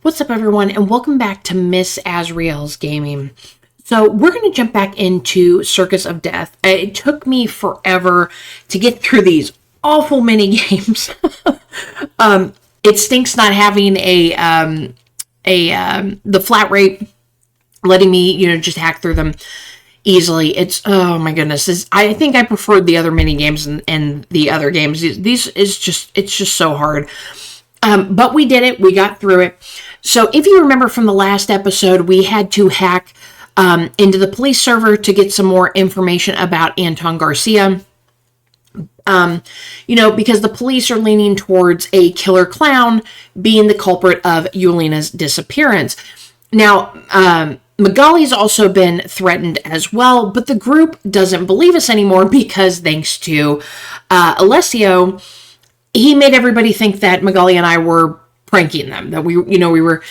What's up, everyone, and welcome back to Miss Azriel's Gaming. So we're going to jump back into Circus of Death. It took me forever to get through these awful mini games. It stinks not having the flat rate, letting me, just hack through them easily. It's, oh my goodness. I think I preferred the other mini games and the other games. It's just so hard. But we did it. We got through it. So if you remember from the last episode, we had to hack into the police server to get some more information about Anton Garcia. Because the police are leaning towards a killer clown being the culprit of Julina's disappearance. Now, Magali's also been threatened as well, but the group doesn't believe us anymore because thanks to Alessio, he made everybody think that Magali and I were pranking them, that we were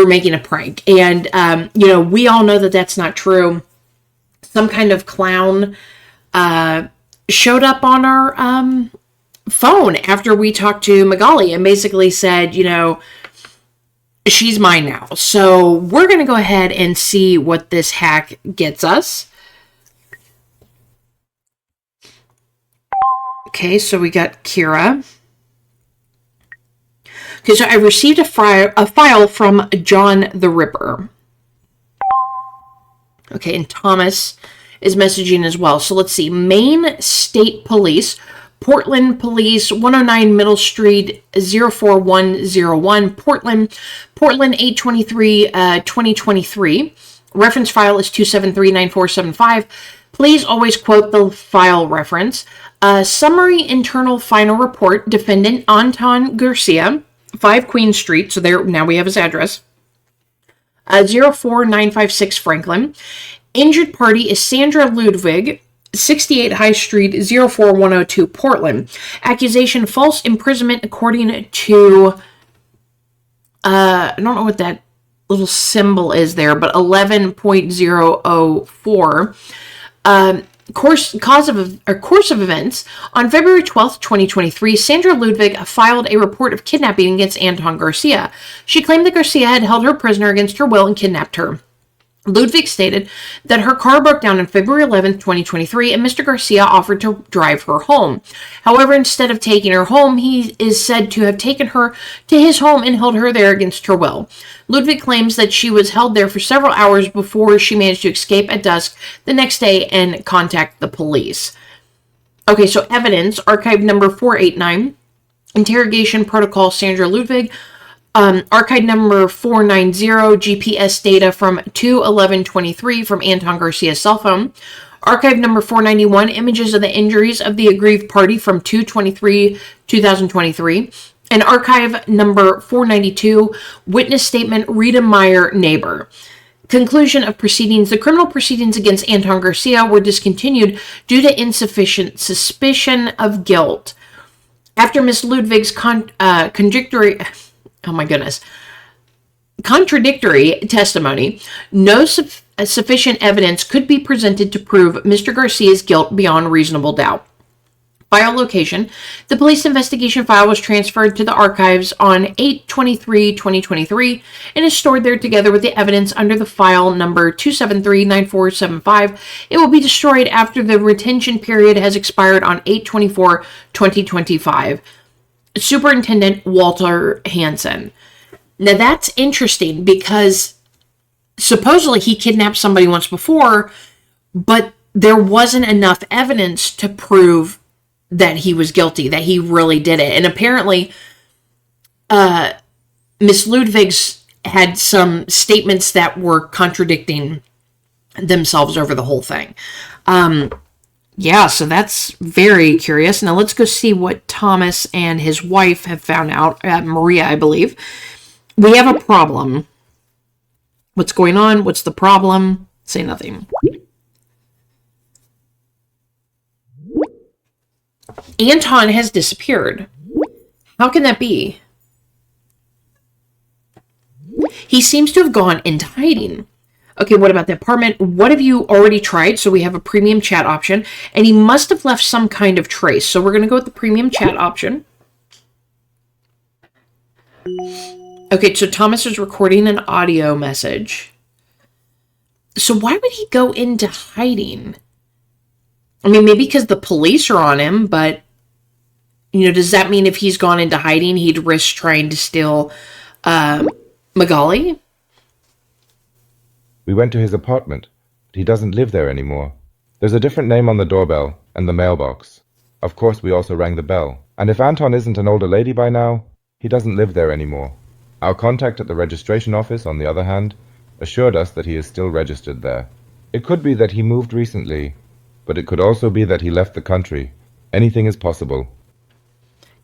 making a prank. And, we all know that that's not true. Some kind of clown showed up on our phone after we talked to Magali and basically said, she's mine now. So we're going to go ahead and see what this hack gets us. Okay, so we got Kira. Okay, so I received a file from John the Ripper. Okay, and Thomas is messaging as well. So let's see. Maine State Police, Portland Police, 109 Middle Street, 04101, Portland 823, 2023. Reference file is 2739475. Please always quote the file reference. Summary internal final report. Defendant Anton Garcia, 5 Queen Street. So now we have his address. 04956 Franklin. Injured party is Sandra Ludwig, 68 High Street, 04102 Portland. Accusation false imprisonment according to, I don't know what that little symbol is there, but 11.004. Course of events. On February 12th, 2023, Sandra Ludwig filed a report of kidnapping against Anton Garcia. She claimed that Garcia had held her prisoner against her will and kidnapped her. Ludwig stated that her car broke down on February 11th, 2023, and Mr. Garcia offered to drive her home. However, instead of taking her home, he is said to have taken her to his home and held her there against her will. Ludwig claims that she was held there for several hours before she managed to escape at dusk the next day and contact the police. Okay, so evidence, archive number 489, interrogation protocol Sandra Ludwig, archive number 490, GPS data from 2/11/23 from Anton Garcia's cell phone. Archive number 491, images of the injuries of the aggrieved party from 2/23/2023. And archive number 492, witness statement Rita Meyer, neighbor. Conclusion of proceedings. The criminal proceedings against Anton Garcia were discontinued due to insufficient suspicion of guilt. After Miss Ludwig's contradictory testimony, no sufficient evidence could be presented to prove Mr. Garcia's guilt beyond reasonable doubt. File location. The police investigation file was transferred to the archives on 8/23/2023 and is stored there together with the evidence under the file number 2739475. It will be destroyed after the retention period has expired on 8/24/2025. Superintendent Walter Hansen. Now that's interesting because supposedly he kidnapped somebody once before, but there wasn't enough evidence to prove that he was guilty, that he really did it. And apparently, Miss Ludwig's had some statements that were contradicting themselves over the whole thing. Yeah, so that's very curious. Now let's go see what Thomas and his wife have found out, Maria, I believe. We have a problem. What's going on? What's the problem? Say nothing. Anton has disappeared. How can that be? He seems to have gone into hiding. Okay, what about the apartment? What have you already tried? So we have a premium chat option, and he must have left some kind of trace. So we're going to go with the premium chat option. Okay, so Thomas is recording an audio message. So why would he go into hiding? I mean, maybe because the police are on him, but, does that mean if he's gone into hiding, he'd risk trying to steal Magali? We went to his apartment, but he doesn't live there anymore. There's a different name on the doorbell and the mailbox. Of course, we also rang the bell. And if Anton isn't an older lady by now, he doesn't live there anymore. Our contact at the registration office, on the other hand, assured us that he is still registered there. It could be that he moved recently, but it could also be that he left the country. Anything is possible.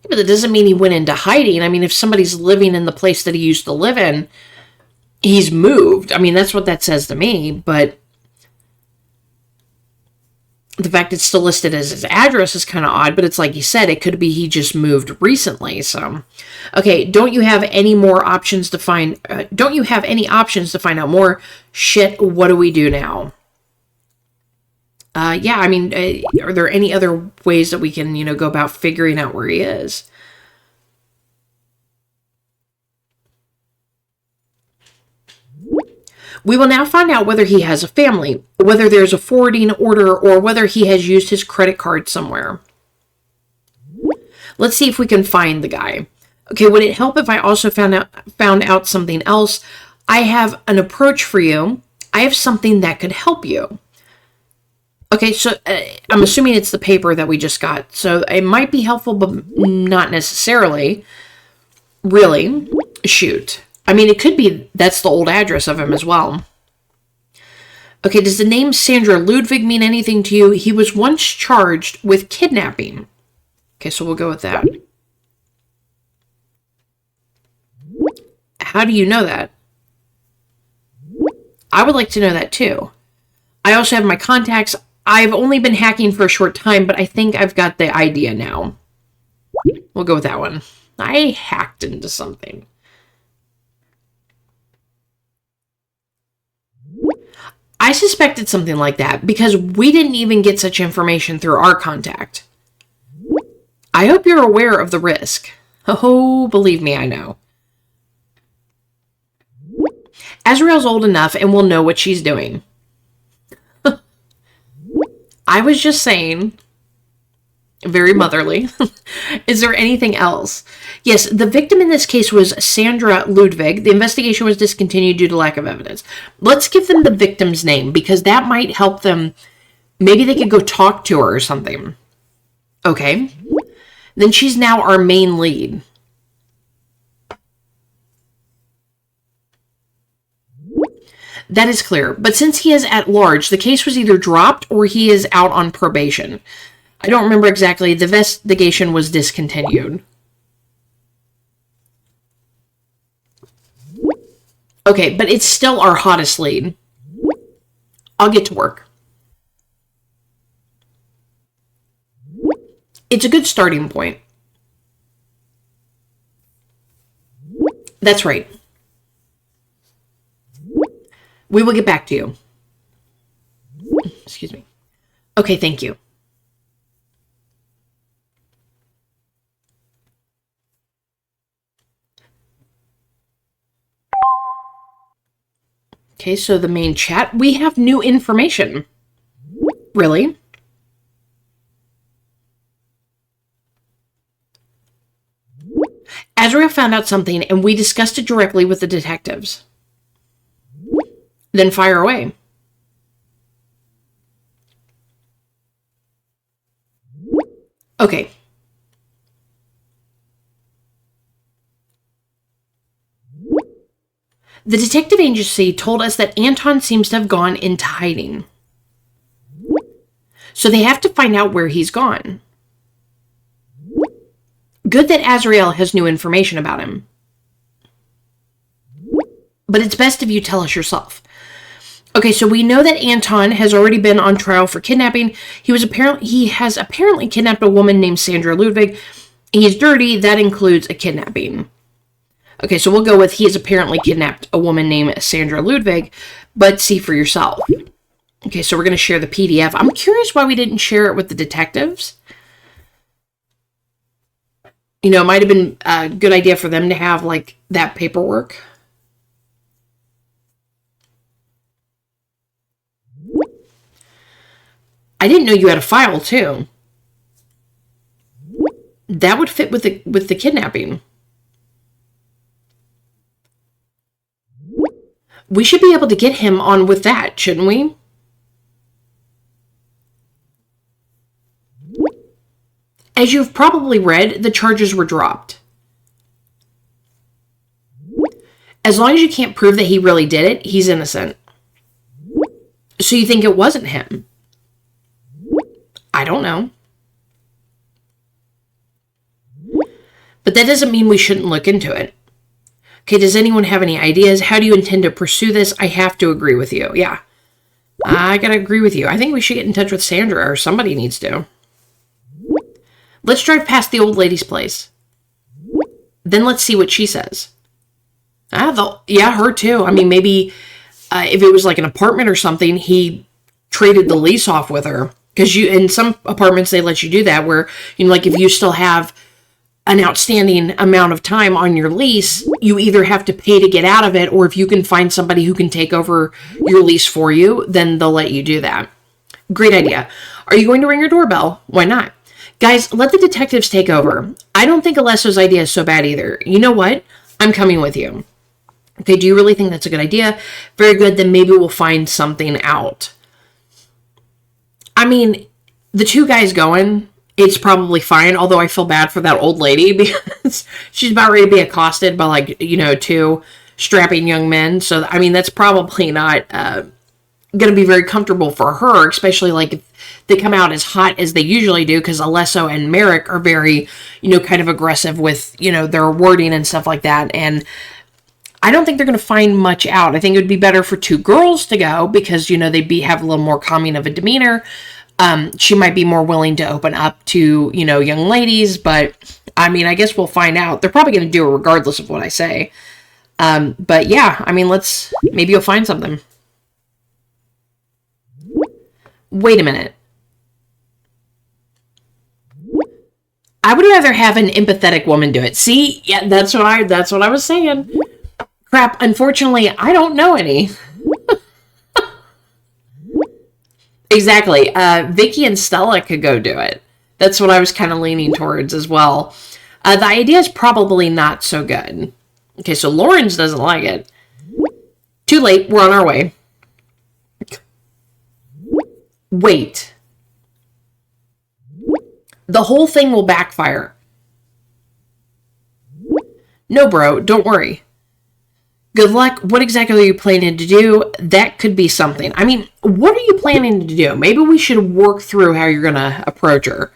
Yeah, but that doesn't mean he went into hiding. I mean, if somebody's living in the place that he used to live in, he's moved. I mean, that's what that says to me, but the fact it's still listed as his address is kind of odd, but it's like you said, it could be he just moved recently. So, okay, don't you have any options to find out more? Shit, what do we do now? Yeah, I mean, are there any other ways that we can, go about figuring out where he is? We will now find out whether he has a family, whether there's a forwarding order, or whether he has used his credit card somewhere. Let's see if we can find the guy. Okay, would it help if I also found out something else? I have an approach for you. I have something that could help you. Okay, so I'm assuming it's the paper that we just got. So it might be helpful, but not necessarily. Really? Shoot. I mean, it could be that's the old address of him as well. Okay, does the name Sandra Ludwig mean anything to you? He was once charged with kidnapping. Okay, so we'll go with that. How do you know that? I would like to know that too. I also have my contacts. I've only been hacking for a short time, but I think I've got the idea now. We'll go with that one. I hacked into something. I suspected something like that because we didn't even get such information through our contact. I hope you're aware of the risk. Oh, believe me, I know. Azrael's old enough and will know what she's doing. I was just saying, very motherly. Is there anything else? Yes, the victim in this case was Sandra Ludwig. The investigation was discontinued due to lack of evidence. Let's give them the victim's name because that might help them. Maybe they could go talk to her or something. Okay. Then she's now our main lead. That is clear. But since he is at large, the case was either dropped or he is out on probation. I don't remember exactly. The investigation was discontinued. Okay, but it's still our hottest lead. I'll get to work. It's a good starting point. That's right. We will get back to you. Excuse me. Okay, thank you. Okay, so the main chat. We have new information. Really? Azrael found out something, and we discussed it directly with the detectives. Then fire away. Okay. The detective agency told us that Anton seems to have gone into hiding. So they have to find out where he's gone. Good that Azrael has new information about him. But it's best if you tell us yourself. Okay, so we know that Anton has already been on trial for kidnapping. He has apparently kidnapped a woman named Sandra Ludwig. He's dirty. That includes a kidnapping. Okay, so we'll go with he has apparently kidnapped a woman named Sandra Ludwig, but see for yourself. Okay, so we're going to share the PDF. I'm curious why we didn't share it with the detectives. You know, it might have been a good idea for them to have, like, that paperwork. I didn't know you had a file, too. That would fit with the kidnapping. We should be able to get him on with that, shouldn't we? As you've probably read, the charges were dropped. As long as you can't prove that he really did it, he's innocent. So you think it wasn't him? I don't know. But that doesn't mean we shouldn't look into it. Okay, does anyone have any ideas? How do you intend to pursue this? I have to agree with you. Yeah, I gotta agree with you. I think we should get in touch with Sandra, or somebody needs to. Let's drive past the old lady's place. Then let's see what she says. Yeah, her too. I mean, maybe if it was like an apartment or something, he traded the lease off with her. Because in some apartments, they let you do that, where, you know, like if you still have an outstanding amount of time on your lease, you either have to pay to get out of it, or if you can find somebody who can take over your lease for you, then they'll let you do that. Great idea. Are you going to ring your doorbell? Why not? Guys, let the detectives take over. I don't think Alessio's idea is so bad either. You know what? I'm coming with you. Okay, do you really think that's a good idea? Very good, then maybe we'll find something out. I mean, the two guys going, it's probably fine, although I feel bad for that old lady because she's about ready to be accosted by, like, you know, two strapping young men. So, I mean, that's probably not going to be very comfortable for her, especially, like, if they come out as hot as they usually do, because Alessio and Marek are very, you know, kind of aggressive with, you know, their wording and stuff like that. And I don't think they're going to find much out. I think it would be better for two girls to go because, you know, they'd have a little more calming of a demeanor. She might be more willing to open up to, you know, young ladies, but I mean, I guess we'll find out. They're probably going to do it regardless of what I say. But yeah, I mean, maybe you'll find something. Wait a minute. I would rather have an empathetic woman do it. See? Yeah, that's what I was saying. Crap, unfortunately, I don't know any. Exactly. Vicky and Stella could go do it. That's what I was kind of leaning towards as well. The idea is probably not so good. Okay, so Lawrence doesn't like it. Too late. We're on our way. Wait. The whole thing will backfire. No, bro, don't worry. Good luck. What exactly are you planning to do? That could be something. I mean, what are you planning to do? Maybe we should work through how you're going to approach her.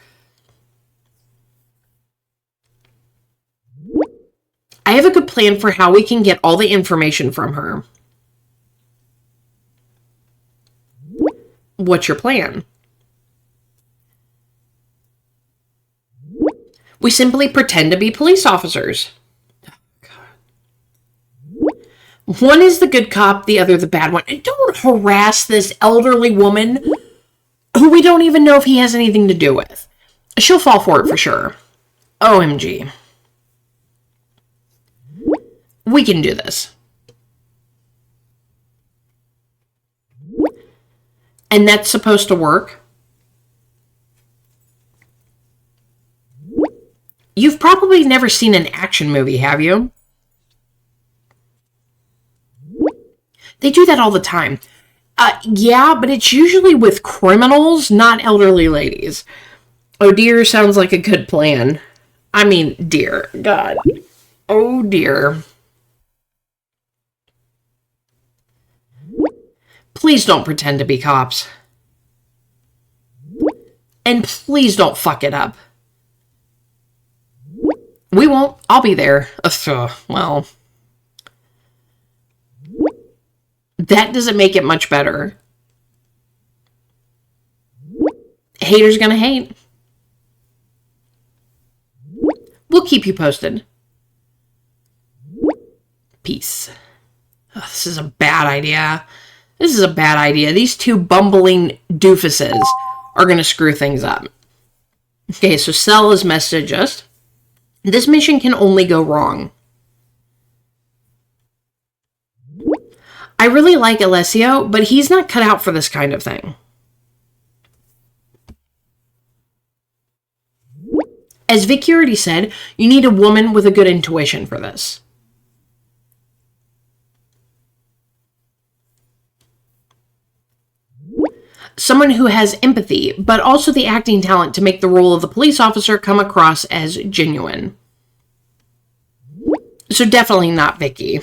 I have a good plan for how we can get all the information from her. What's your plan? We simply pretend to be police officers. One is the good cop, the other the bad one. And don't harass this elderly woman who we don't even know if he has anything to do with. She'll fall for it for sure. OMG. We can do this. And that's supposed to work. You've probably never seen an action movie, have you? They do that all the time. Yeah, but it's usually with criminals, not elderly ladies. Oh dear, sounds like a good plan. I mean, dear God. Oh dear. Please don't pretend to be cops. And please don't fuck it up. We won't. I'll be there. Well... That doesn't make it much better. Haters gonna hate. We'll keep you posted. Peace. Oh, this is a bad idea. This is a bad idea. These two bumbling doofuses are gonna screw things up. Okay, so Stella's messaged us. This mission can only go wrong. I really like Alessio, but he's not cut out for this kind of thing. As Vicky already said, you need a woman with a good intuition for this. Someone who has empathy, but also the acting talent to make the role of the police officer come across as genuine. So definitely not Vicky.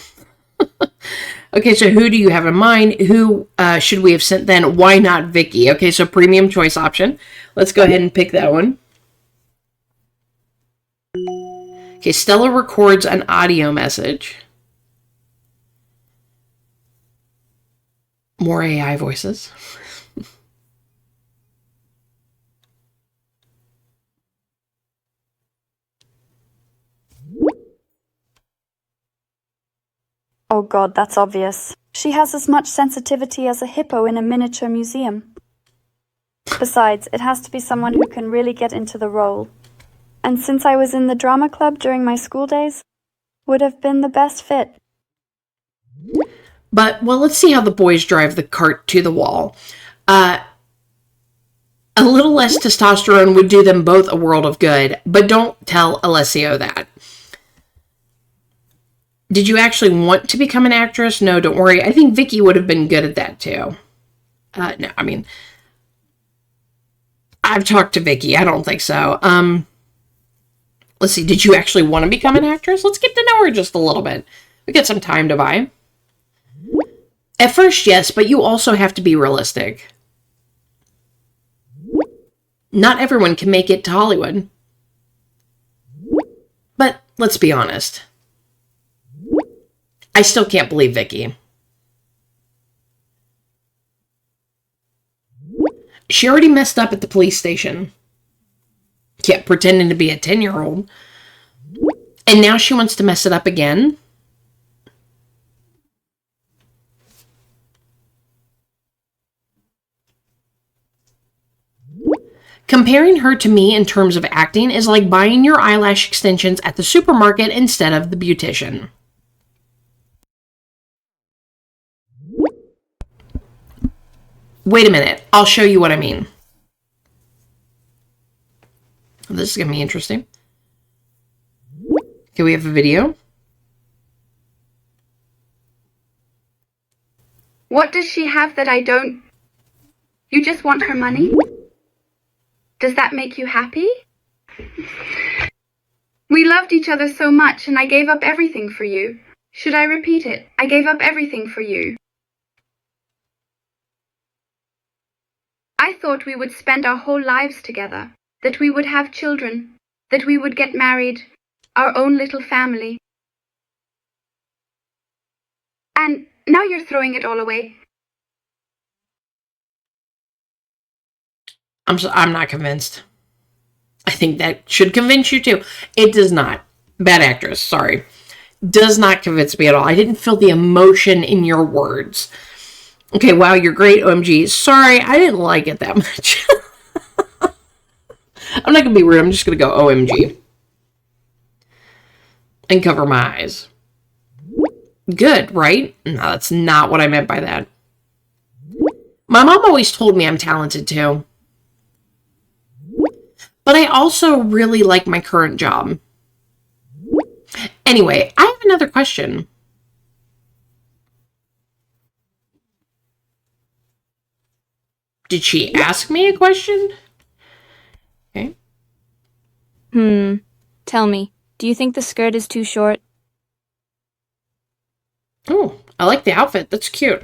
Okay, so who do you have in mind? Who should we have sent then? Why not Vicky? Okay, so premium choice option. Let's go ahead and pick that one. Okay, Stella records an audio message. More AI voices. Oh god, that's obvious. She has as much sensitivity as a hippo in a miniature museum. Besides, it has to be someone who can really get into the role. And since I was in the drama club during my school days, would have been the best fit. But, well, let's see how the boys drive the cart to the wall. A little less testosterone would do them both a world of good, but don't tell Alessio that. Did you actually want to become an actress? No, don't worry. I think Vicky would have been good at that too. No, I mean, I've talked to Vicky. I don't think so. Let's see. Did you actually want to become an actress? Let's get to know her just a little bit. We got some time to buy. At first, yes, but you also have to be realistic. Not everyone can make it to Hollywood. But let's be honest. I still can't believe Vicky. She already messed up at the police station. Kept pretending to be a 10-year-old. And now she wants to mess it up again? Comparing her to me in terms of acting is like buying your eyelash extensions at the supermarket instead of the beautician. Wait a minute. I'll show you what I mean. This is going to be interesting. Okay, we have a video. What does she have that I don't? You just want her money? Does that make you happy? We loved each other so much, and I gave up everything for you. Should I repeat it? I gave up everything for you. I thought we would spend our whole lives together, that we would have children, that we would get married, our own little family. And now you're throwing it all away. I'm not convinced. I think that should convince you too. It does not. Bad actress, sorry. Does not convince me at all. I didn't feel the emotion in your words. Okay, wow, you're great, OMG. Sorry, I didn't like it that much. I'm not going to be rude. I'm just going to go OMG. And cover my eyes. Good, right? No, that's not what I meant by that. My mom always told me I'm talented too. But I also really like my current job. Anyway, I have another question. Did she ask me a question? Okay. Tell me, do you think the skirt is too short? Oh, I like the outfit. That's cute.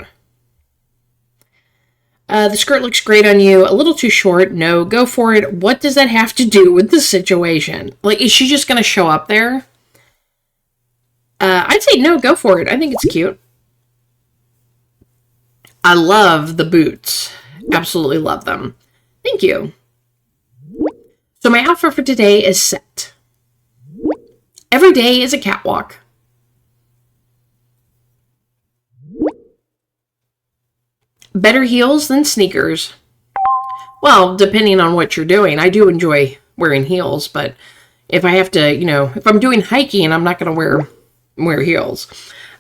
The skirt looks great on you. A little too short. No, go for it. What does that have to do with the situation? Like, is she just going to show up there? I'd say no, go for it. I think it's cute. I love the boots. Absolutely love them. Thank you. So my outfit for today is set. Every day is a catwalk. Better heels than sneakers. Well, depending on what you're doing. I do enjoy wearing heels, but, If I have to, if I'm doing hiking, I'm not going to wear heels.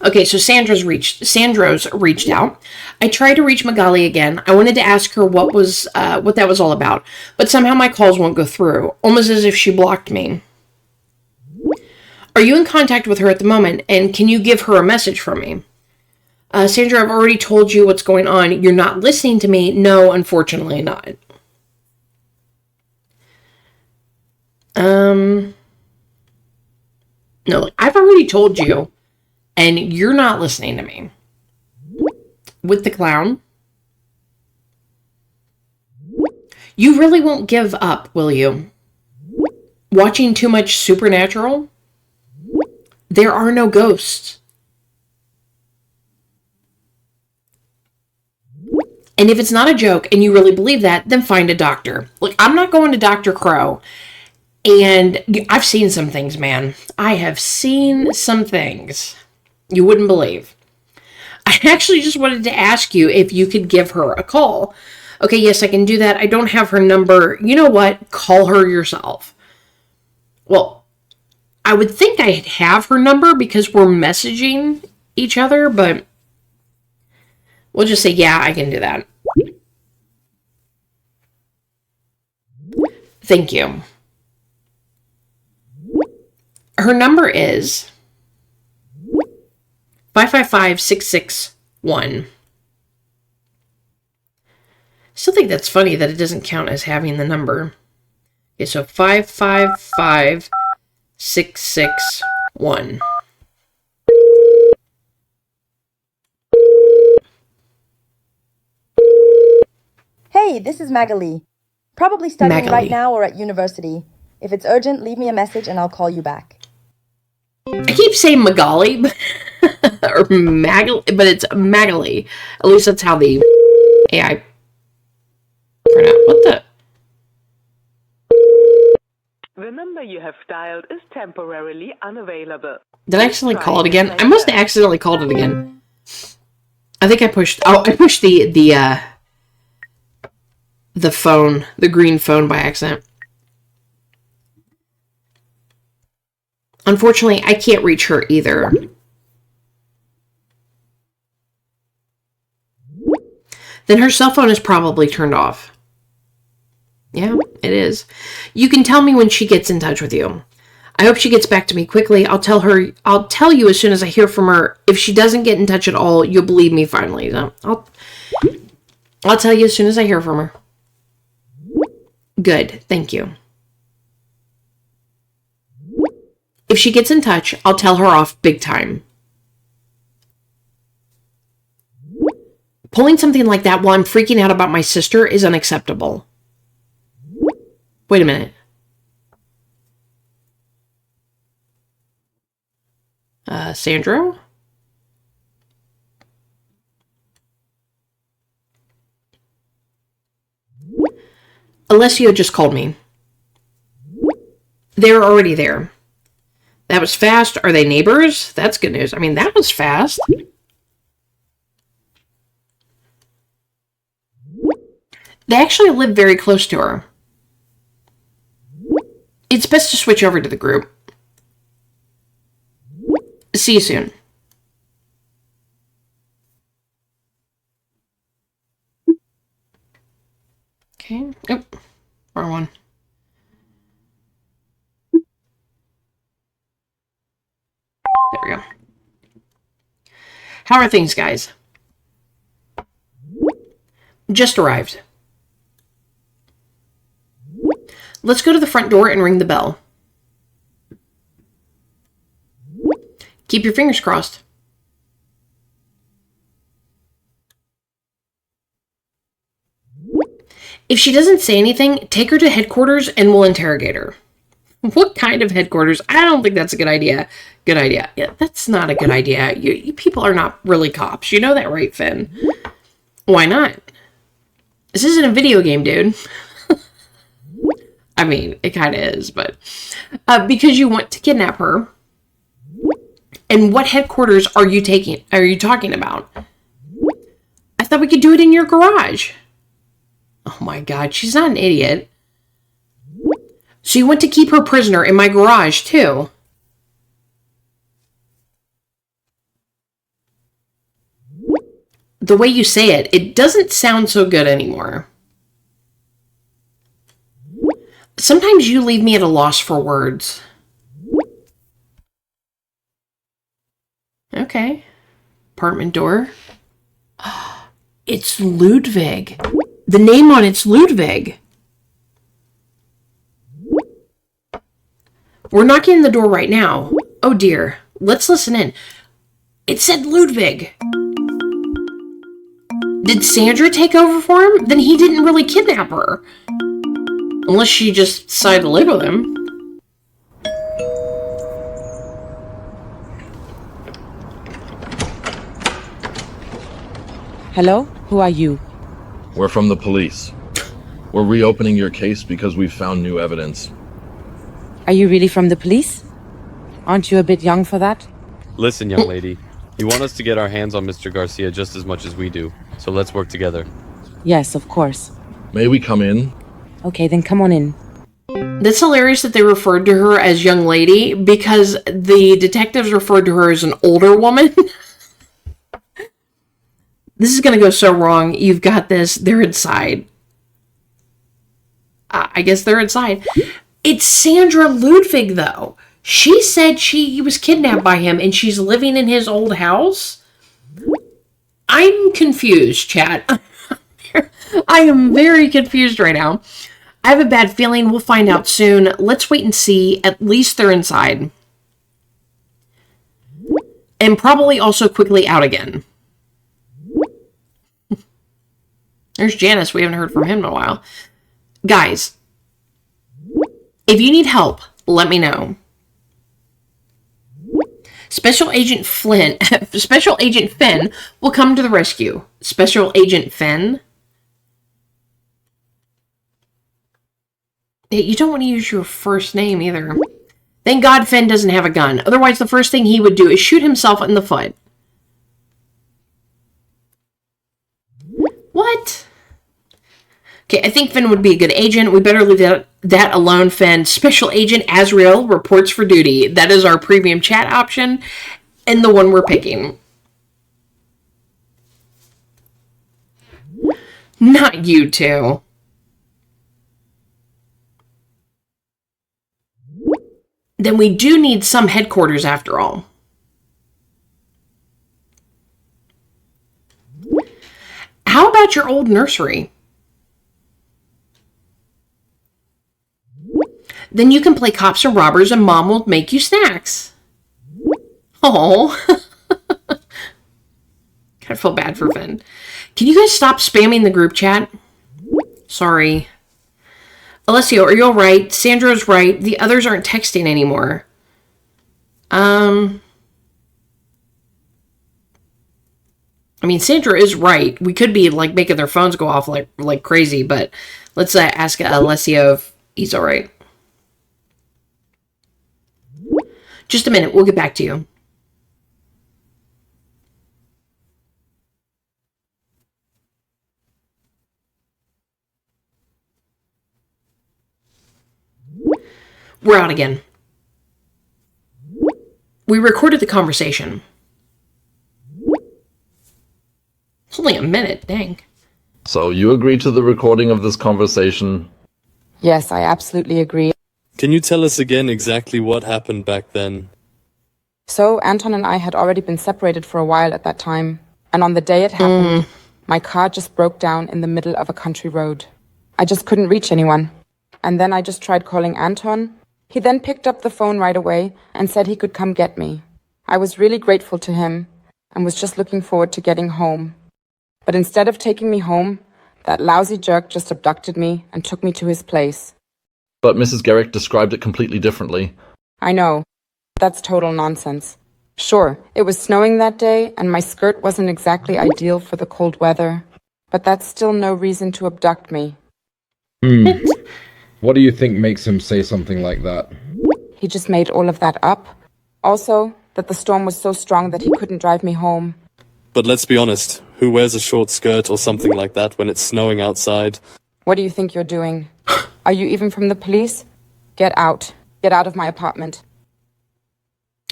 Okay, so Sandro's reached out. I tried to reach Magali again. I wanted to ask her what that was all about, but somehow my calls won't go through, almost as if she blocked me. Are you in contact with her at the moment, and can you give her a message from me? Sandra, I've already told you what's going on. You're not listening to me. No, unfortunately not. No, I've already told you, and you're not listening to me. With the clown. You really won't give up, will you? Watching too much Supernatural? There are no ghosts. And if it's not a joke and you really believe that, then find a doctor. Look, I'm not going to Dr. Crow. And I've seen some things, man. I have seen some things you wouldn't believe. I actually just wanted to ask you if you could give her a call. Okay, yes, I can do that. I don't have her number. You know what? Call her yourself. Well, I would think I'd have her number because we're messaging each other, but we'll just say, yeah, I can do that. Thank you. Her number is 555-661. Still think that's funny that it doesn't count as having the number. Okay, so 555-661. Hey, this is Magali. Probably studying right now or at university. If it's urgent, leave me a message and I'll call you back. I keep saying Magali, or Magali, but it's Magali. At least that's how the AI pronounce. What the? The number you have dialed is temporarily unavailable. Did I accidentally call it again? I must have accidentally called it again. I think I pushed the phone, the green phone by accident. Unfortunately, I can't reach her either. Then her cell phone is probably turned off. Yeah, it is. You can tell me when she gets in touch with you. I hope she gets back to me quickly. I'll tell you as soon as I hear from her. If she doesn't get in touch at all, you'll believe me finally. I'll tell you as soon as I hear from her. Good, thank you. If she gets in touch, I'll tell her off big time. Pulling something like that while I'm freaking out about my sister is unacceptable. Wait a minute. Sandro? Alessio just called me. They're already there. That was fast. Are they neighbors? That's good news. I mean, that was fast. They actually live very close to her. It's best to switch over to the group. See you soon. Okay. Oh, wrong one. There we go. How are things, guys? Just arrived. Let's go to the front door and ring the bell. Keep your fingers crossed. If she doesn't say anything, take her to headquarters and we'll interrogate her. What kind of headquarters? I don't think that's a good idea. Good idea. Yeah, that's not a good idea. You people are not really cops. You know that, right, Finn? Why not? This isn't a video game, dude. I mean, it kind of is, but... because you want to kidnap her. And what headquarters are you talking about? I thought we could do it in your garage. Oh my god, she's not an idiot. So you want to keep her prisoner in my garage, too? The way you say it, it doesn't sound so good anymore. Sometimes you leave me at a loss for words. Okay. Apartment door. It's Ludwig. The name on it's Ludwig. We're knocking on the door right now. Oh dear. Let's listen in. It said Ludwig. Did Sandra take over for him? Then he didn't really kidnap her. Unless she just decided to live with him. Hello? Who are you? We're from the police. We're reopening your case because we've found new evidence. Are you really from the police? Aren't you a bit young for that? Listen, young lady. You want us to get our hands on Mr. Garcia just as much as we do, so let's work together. Yes, of course. May we come in? Okay, then come on in. That's hilarious that they referred to her as young lady because the detectives referred to her as an older woman. This is going to go so wrong. You've got this. They're inside. I guess they're inside. It's Sandra Ludwig, though. She said she was kidnapped by him and she's living in his old house. I'm confused, chat. I am very confused right now. I have a bad feeling we'll find out soon. Let's wait and see. At least they're inside. And probably also quickly out again. There's Janice. We haven't heard from him in a while. Guys, if you need help, let me know. Special Agent Finn will come to the rescue. Special Agent Finn? Hey, you don't want to use your first name either. Thank God Finn doesn't have a gun. Otherwise, the first thing he would do is shoot himself in the foot. What? Okay, I think Finn would be a good agent. We better leave that alone, Finn. Special Agent Azrael reports for duty. That is our premium chat option, and the one we're picking. Not you two. Then we do need some headquarters after all. How about your old nursery? Then you can play cops or robbers and Mom will make you snacks. Oh. I feel bad for Finn. Can you guys stop spamming the group chat? Sorry. Alessio, are you alright? Sandro's right. The others aren't texting anymore. I mean, Sandra is right. We could be, like, making their phones go off like crazy, but let's ask Alessio if he's alright. Just a minute. We'll get back to you. We're out again. We recorded the conversation. It's only a minute, dang. So you agreed to the recording of this conversation? Yes, I absolutely agree. Can you tell us again exactly what happened back then? So, Anton and I had already been separated for a while at that time. And on the day it happened, my car just broke down in the middle of a country road. I just couldn't reach anyone. And then I just tried calling Anton. He then picked up the phone right away and said he could come get me. I was really grateful to him and was just looking forward to getting home. But instead of taking me home, that lousy jerk just abducted me and took me to his place. But Mrs. Garrick described it completely differently. I know. That's total nonsense. Sure, it was snowing that day and my skirt wasn't exactly ideal for the cold weather. But that's still no reason to abduct me. What do you think makes him say something like that? He just made all of that up. Also, that the storm was so strong that he couldn't drive me home. But let's be honest, who wears a short skirt or something like that when it's snowing outside? What do you think you're doing? Are you even from the police? Get out. Get out of my apartment.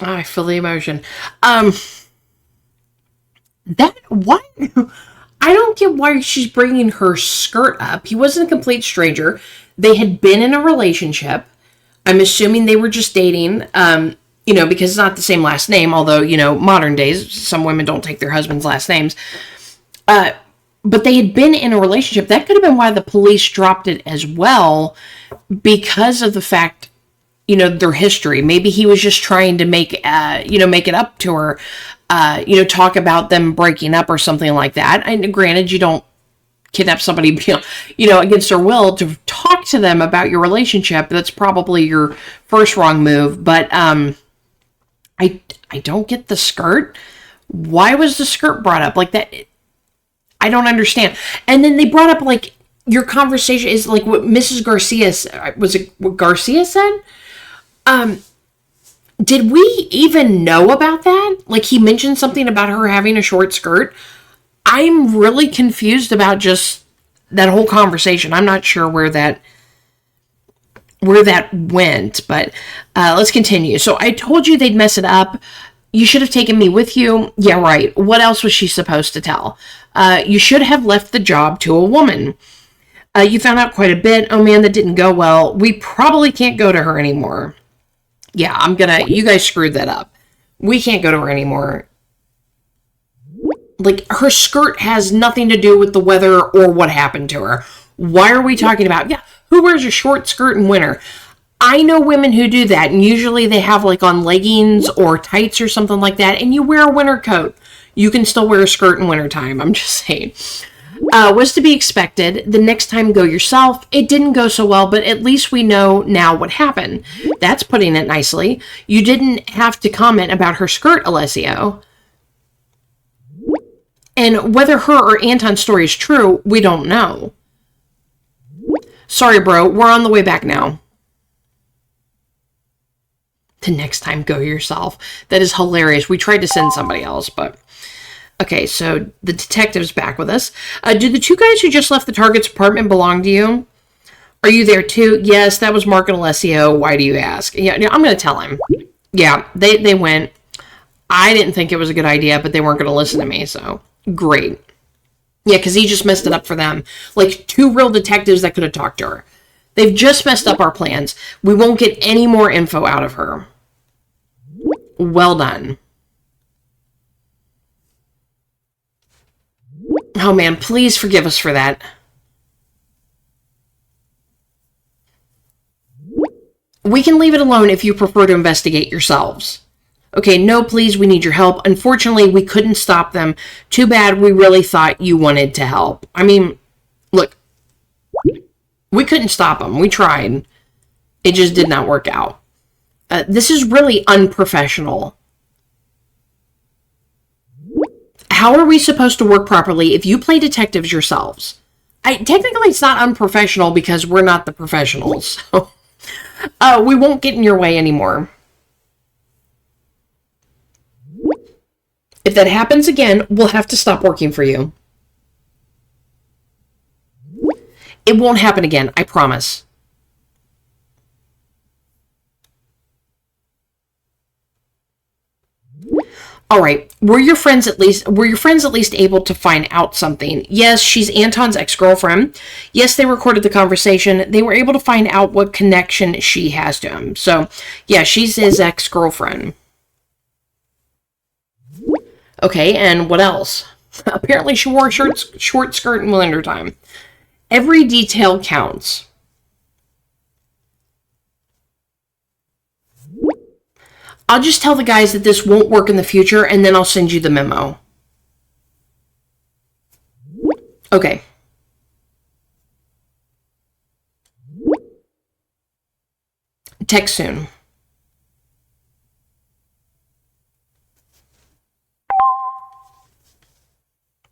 I feel the emotion. What? I don't get why she's bringing her skirt up. He wasn't a complete stranger. They had been in a relationship. I'm assuming they were just dating, because it's not the same last name, although, modern days, some women don't take their husband's last names. But they had been in a relationship. That could have been why the police dropped it as well, because of the fact, their history. Maybe he was just trying to make it up to her, talk about them breaking up or something like that. And granted, you don't kidnap somebody, against their will to talk to them about your relationship. That's probably your first wrong move. But I don't get the skirt. Why was the skirt brought up like that? I don't understand. And then they brought up like your conversation is like what Mrs. Garcia was it what Garcia said? Did we even know about that? Like he mentioned something about her having a short skirt. I'm really confused about just that whole conversation. I'm not sure where that went, but let's continue. So I told you they'd mess it up. You should have taken me with you. Yeah, right. What else was she supposed to tell? You should have left the job to a woman. You found out quite a bit. Oh man, that didn't go well. We probably can't go to her anymore. Yeah, you guys screwed that up. We can't go to her anymore. Like, her skirt has nothing to do with the weather or what happened to her. Why are we talking about, who wears a short skirt in winter? I know women who do that, and usually they have, like, on leggings or tights or something like that, and you wear a winter coat. You can still wear a skirt in wintertime, I'm just saying. Was to be expected. The next time, go yourself. It didn't go so well, but at least we know now what happened. That's putting it nicely. You didn't have to comment about her skirt, Alessio. And whether her or Anton's story is true, we don't know. Sorry, bro. We're on the way back now. The next time, go yourself. That is hilarious. We tried to send somebody else, but... Okay, so the detective's back with us. Do the two guys who just left the target's apartment belong to you? Are you there too? Yes, that was Mark and Alessio. Why do you ask? Yeah, I'm going to tell him. Yeah, they went. I didn't think it was a good idea, but they weren't going to listen to me, so great. Yeah, because he just messed it up for them. Like, two real detectives that could have talked to her. They've just messed up our plans. We won't get any more info out of her. Well done. Oh man, please forgive us for that. We can leave it alone if you prefer to investigate yourselves. Okay, no, please, we need your help. Unfortunately, we couldn't stop them. Too bad, we really thought you wanted to help. I mean, look, we couldn't stop them. We tried. It just did not work out. This is really unprofessional. How are we supposed to work properly if you play detectives yourselves? Technically, it's not unprofessional because we're not the professionals. So, we won't get in your way anymore. If that happens again, we'll have to stop working for you. It won't happen again, I promise. All right, were your friends at least able to find out something? Yes, she's Anton's ex-girlfriend. Yes, they recorded the conversation. They were able to find out what connection she has to him. So, yeah, she's his ex-girlfriend. Okay, and what else? Apparently she wore a short skirt in wintertime. Every detail counts. I'll just tell the guys that this won't work in the future, and then I'll send you the memo. Okay. Text soon.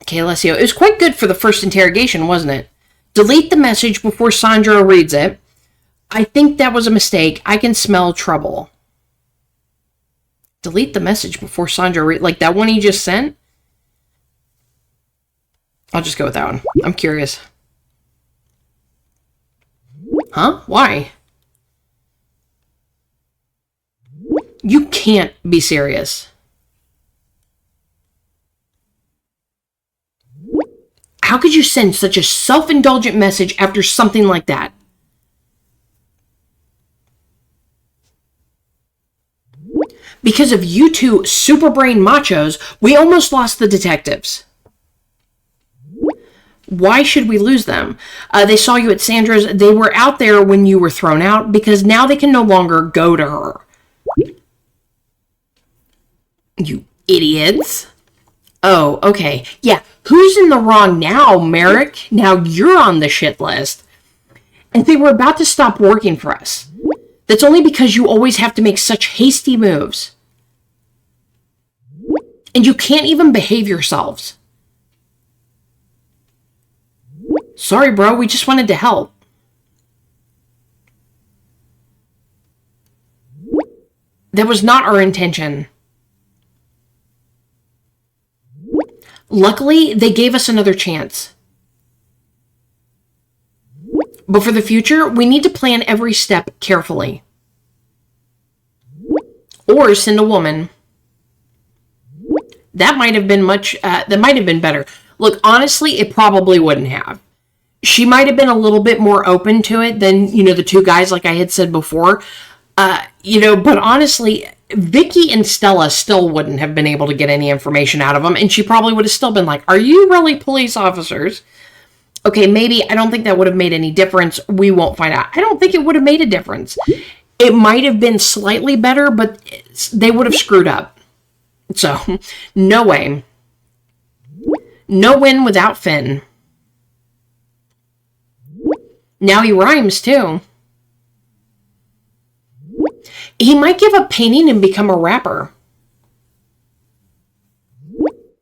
Okay, Alessio, it was quite good for the first interrogation, wasn't it? Delete the message before Sandro reads it. I think that was a mistake. I can smell trouble. Delete the message before Sandro reads... Like that one he just sent? I'll just go with that one. I'm curious. Huh? Why? You can't be serious. How could you send such a self-indulgent message after something like that? Because of you two super brain machos, we almost lost the detectives. Why should we lose them? They saw you at Sandra's. They were out there when you were thrown out because now they can no longer go to her. You idiots. Oh, okay. Yeah, who's in the wrong now, Marek? Now you're on the shit list. And they were about to stop working for us. That's only because you always have to make such hasty moves. And you can't even behave yourselves. Sorry, bro, we just wanted to help. That was not our intention. Luckily, they gave us another chance. But for the future, we need to plan every step carefully. Or send a woman. That might have been that might have been better. Look, honestly, it probably wouldn't have. She might have been a little bit more open to it than, the two guys, like I had said before. But honestly, Vicky and Stella still wouldn't have been able to get any information out of them. And she probably would have still been like, are you really police officers? Okay, maybe. I don't think that would have made any difference. We won't find out. I don't think it would have made a difference. It might have been slightly better, but they would have screwed up. So, no way. No win without Finn. Now he rhymes, too. He might give up painting and become a rapper.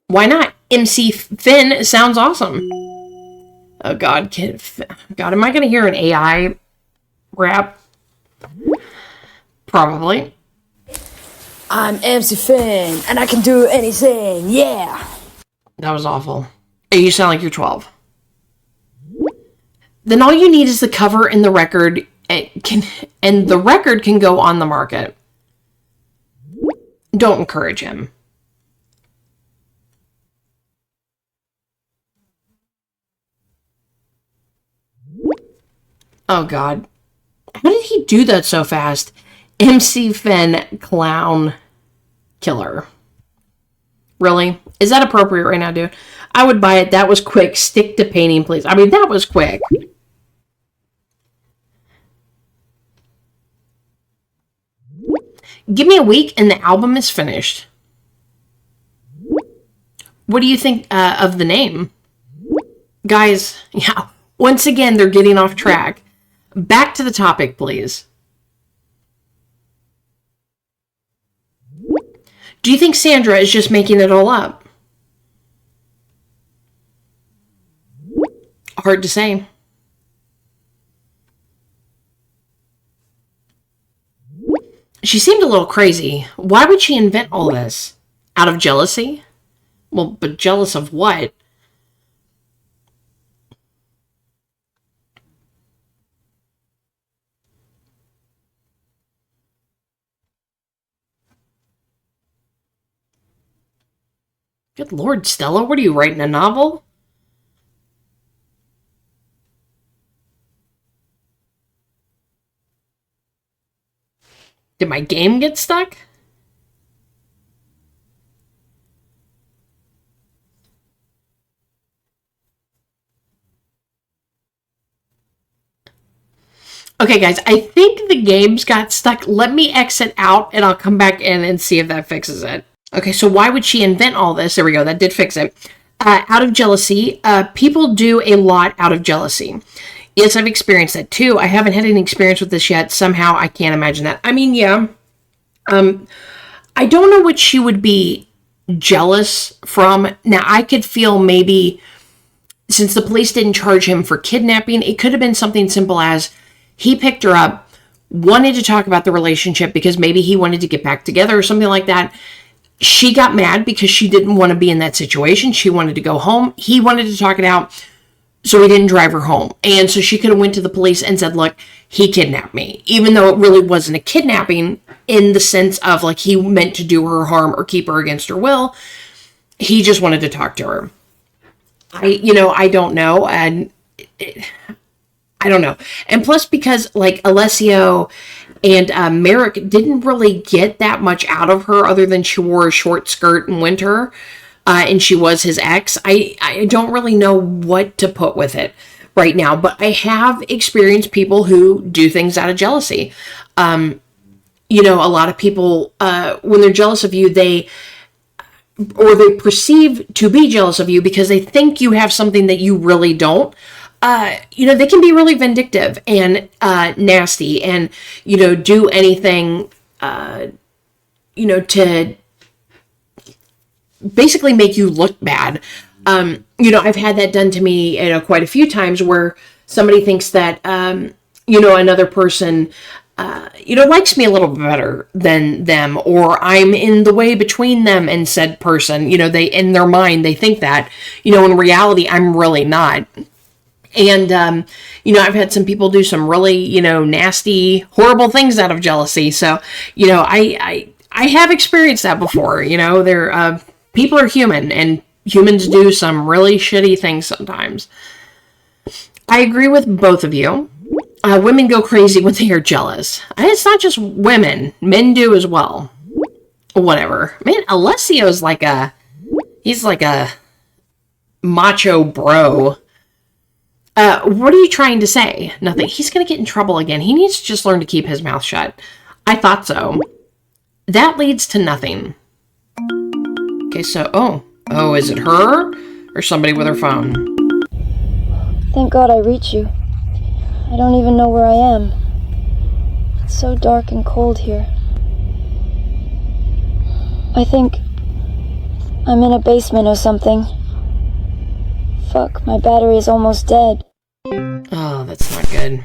Why not? MC Finn sounds awesome. Oh, God. God, am I going to hear an AI rap? Probably. I'm MC Finn, and I can do anything, yeah! That was awful. You sound like you're 12. Then all you need is the cover and the record, and the record can go on the market. Don't encourage him. Oh, God. How did he do that so fast? MC Finn, clown, killer. Really? Is that appropriate right now, dude? I would buy it. That was quick. Stick to painting, please. I mean, that was quick. Give me a week and the album is finished. What do you think of the name? Guys, yeah, once again, they're getting off track. Back to the topic, please. Do you think Sandra is just making it all up? Hard to say. She seemed a little crazy. Why would she invent all this? Out of jealousy? Well, but jealous of what? Good Lord, Stella, what are you writing, a novel? Did my game get stuck? Okay, guys, I think the games got stuck. Let me exit out and I'll come back in and see if that fixes it. Okay, so why would she invent all this? There we go. That did fix it. Out of jealousy. People do a lot out of jealousy. Yes, I've experienced that too. I haven't had any experience with this yet. Somehow, I can't imagine that. I mean, yeah. I don't know what she would be jealous from. Now, I could feel maybe, since the police didn't charge him for kidnapping, it could have been something simple as he picked her up, wanted to talk about the relationship because maybe he wanted to get back together or something like that. She got mad because she didn't want to be in that situation. She wanted to go home. He wanted to talk it out, so he didn't drive her home. And so she could have went to the police and said, look, he kidnapped me. Even though it really wasn't a kidnapping, in the sense of like he meant to do her harm or keep her against her will. He just wanted to talk to her. I don't know. And I don't know. And plus, because like Alessio and Marek didn't really get that much out of her other than she wore a short skirt in winter and she was his ex. I don't really know what to put with it right now, but I have experienced people who do things out of jealousy. A lot of people, when they're jealous of you, they perceive to be jealous of you because they think you have something that you really don't. They can be really vindictive and nasty and, do anything, to basically make you look bad. I've had that done to me, quite a few times where somebody thinks that, another person, likes me a little bit better than them, or I'm in the way between them and said person. They, in their mind, they think that, in reality, I'm really not. And, I've had some people do some really, nasty, horrible things out of jealousy. So, I have experienced that before. People are human and humans do some really shitty things sometimes. I agree with both of you. Women go crazy when they are jealous. And it's not just women. Men do as well. Whatever. Man, Alessio's he's like a macho bro. What are you trying to say? Nothing. He's going to get in trouble again. He needs to just learn to keep his mouth shut. I thought so. That leads to nothing. Okay, so, oh, is it her or somebody with her phone? Thank God I reach you. I don't even know where I am. It's so dark and cold here. I think I'm in a basement or something. Fuck, my battery is almost dead. Oh, that's not good.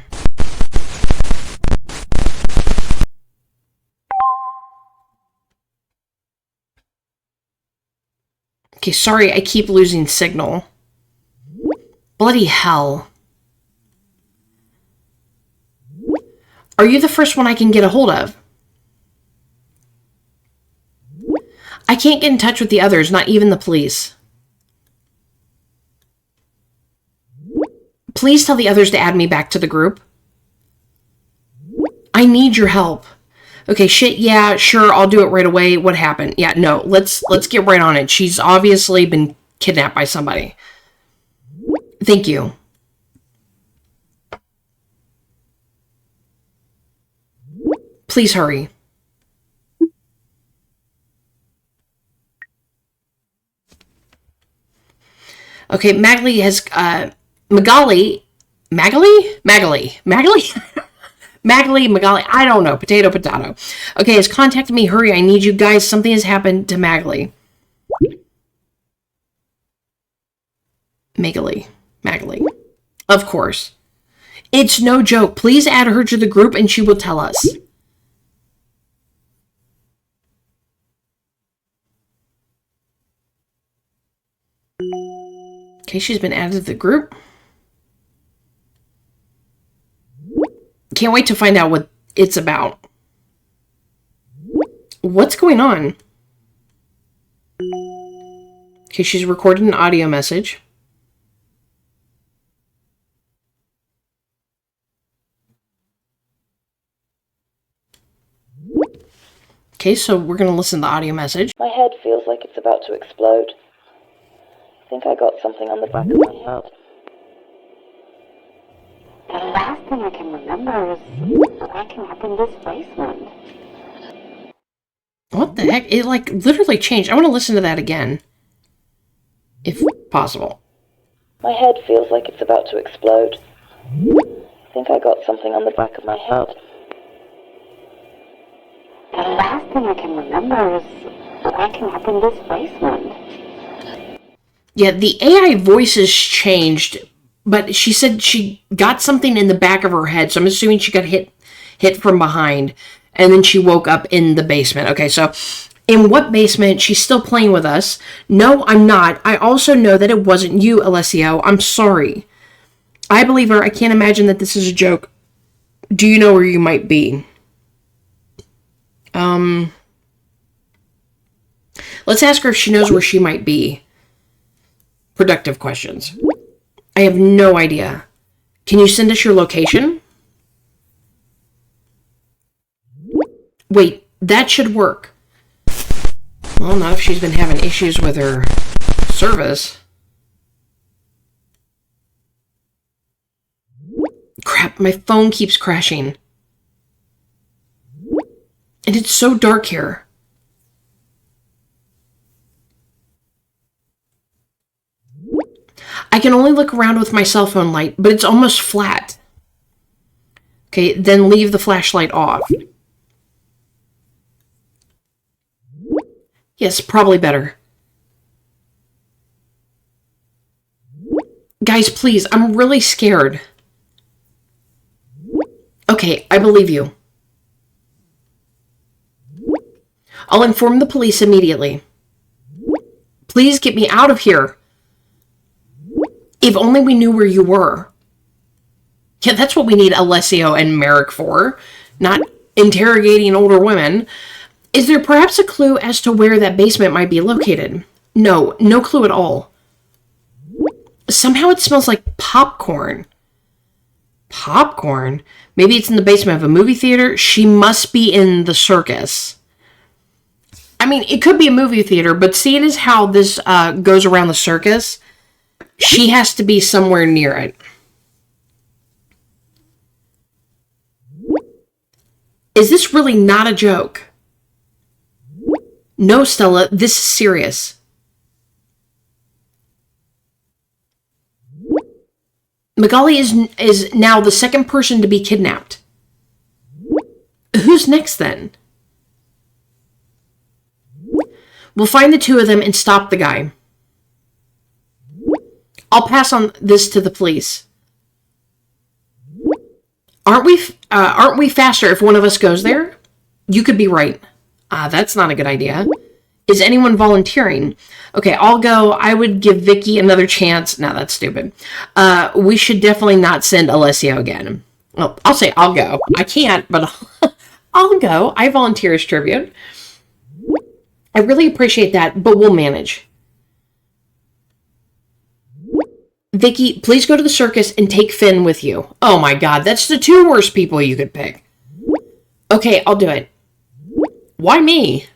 Okay, sorry, I keep losing signal. Bloody hell. Are you the first one I can get a hold of? I can't get in touch with the others, not even the police. Please tell the others to add me back to the group. I need your help. Okay, shit, yeah, sure, I'll do it right away. What happened? Yeah, no, let's get right on it. She's obviously been kidnapped by somebody. Thank you. Please hurry. Okay, Magali has, Magali, I don't know, potato. Okay, has contacted me, hurry, I need you guys, something has happened to Magali. Magali. Of course. It's no joke, please add her to the group and she will tell us. Okay, she's been added to the group. Can't wait to find out what it's about. What's going on? Okay, she's recorded an audio message. Okay, so we're going to listen to the audio message. My head feels like it's about to explode. I think I got something on the back of my head. The last thing I can remember is waking up in this basement. What the heck? It literally changed. I want to listen to that again. If possible. My head feels like it's about to explode. I think I got something on the back of my head. The last thing I can remember is waking up in this basement. Yeah, the AI voices changed, but she said she got something in the back of her head, so I'm assuming she got hit from behind, and then she woke up in the basement. Okay, so in what basement? She's still playing with us. No, I'm not. I also know that it wasn't you, Alessio. I'm sorry. I believe her. I can't imagine that this is a joke. Do you know where you might be? Let's ask her if she knows where she might be. Productive questions. I have no idea. Can you send us your location? Wait, that should work. Well, not if she's been having issues with her service. Crap, my phone keeps crashing. And it's so dark here. I can only look around with my cell phone light, but it's almost flat. Okay, then leave the flashlight off. Yes, probably better. Guys, please, I'm really scared. Okay, I believe you. I'll inform the police immediately. Please get me out of here. If only we knew where you were. Yeah, that's what we need Alessio and Marek for, not interrogating older women. Is there perhaps a clue as to where that basement might be located? No, no clue at all. Somehow it smells like popcorn. Popcorn? Maybe it's in the basement of a movie theater. She must be in the circus. I mean, it could be a movie theater, but seeing as how this goes around the circus, she has to be somewhere near it. Is this really not a joke? No, Stella, this is serious. Magali is now the second person to be kidnapped. Who's next then? We'll find the two of them and stop the guy. I'll pass on this to the police. Aren't we faster if one of us goes there? You could be right. That's not a good idea. Is anyone volunteering? Okay, I'll go. I would give Vicky another chance. No, that's stupid. We should definitely not send Alessio again. Well, I'll say I'll go. I can't, but I'll go. I volunteer as tribute. I really appreciate that, but we'll manage. Vicky, please go to the circus and take Finn with you. Oh my god, that's the two worst people you could pick. Okay, I'll do it. Why me?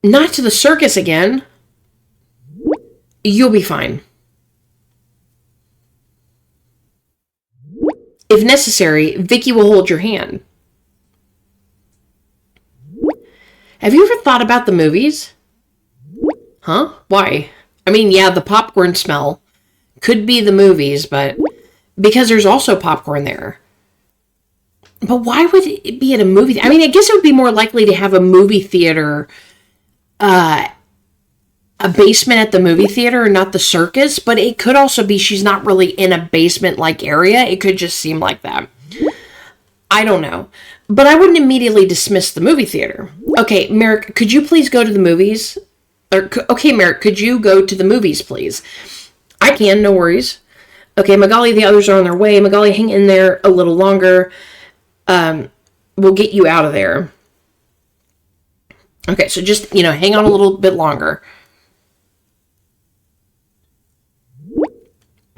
Not to the circus again. You'll be fine. If necessary, Vicky will hold your hand. Have you ever thought about the movies? Huh? Why? I mean, yeah, the popcorn smell could be the movies, but because there's also popcorn there. But why would it be at a movie? I mean, I guess it would be more likely to have a movie theater, a basement at the movie theater, not the circus. But it could also be she's not really in a basement-like area. It could just seem like that. I don't know. But I wouldn't immediately dismiss the movie theater. Okay, Marek, could you please go to the movies? Okay, Marek, could you go to the movies, please? I can, no worries. Okay, Magali, the others are on their way. Magali, hang in there a little longer. We'll get you out of there. Okay, so just, hang on a little bit longer.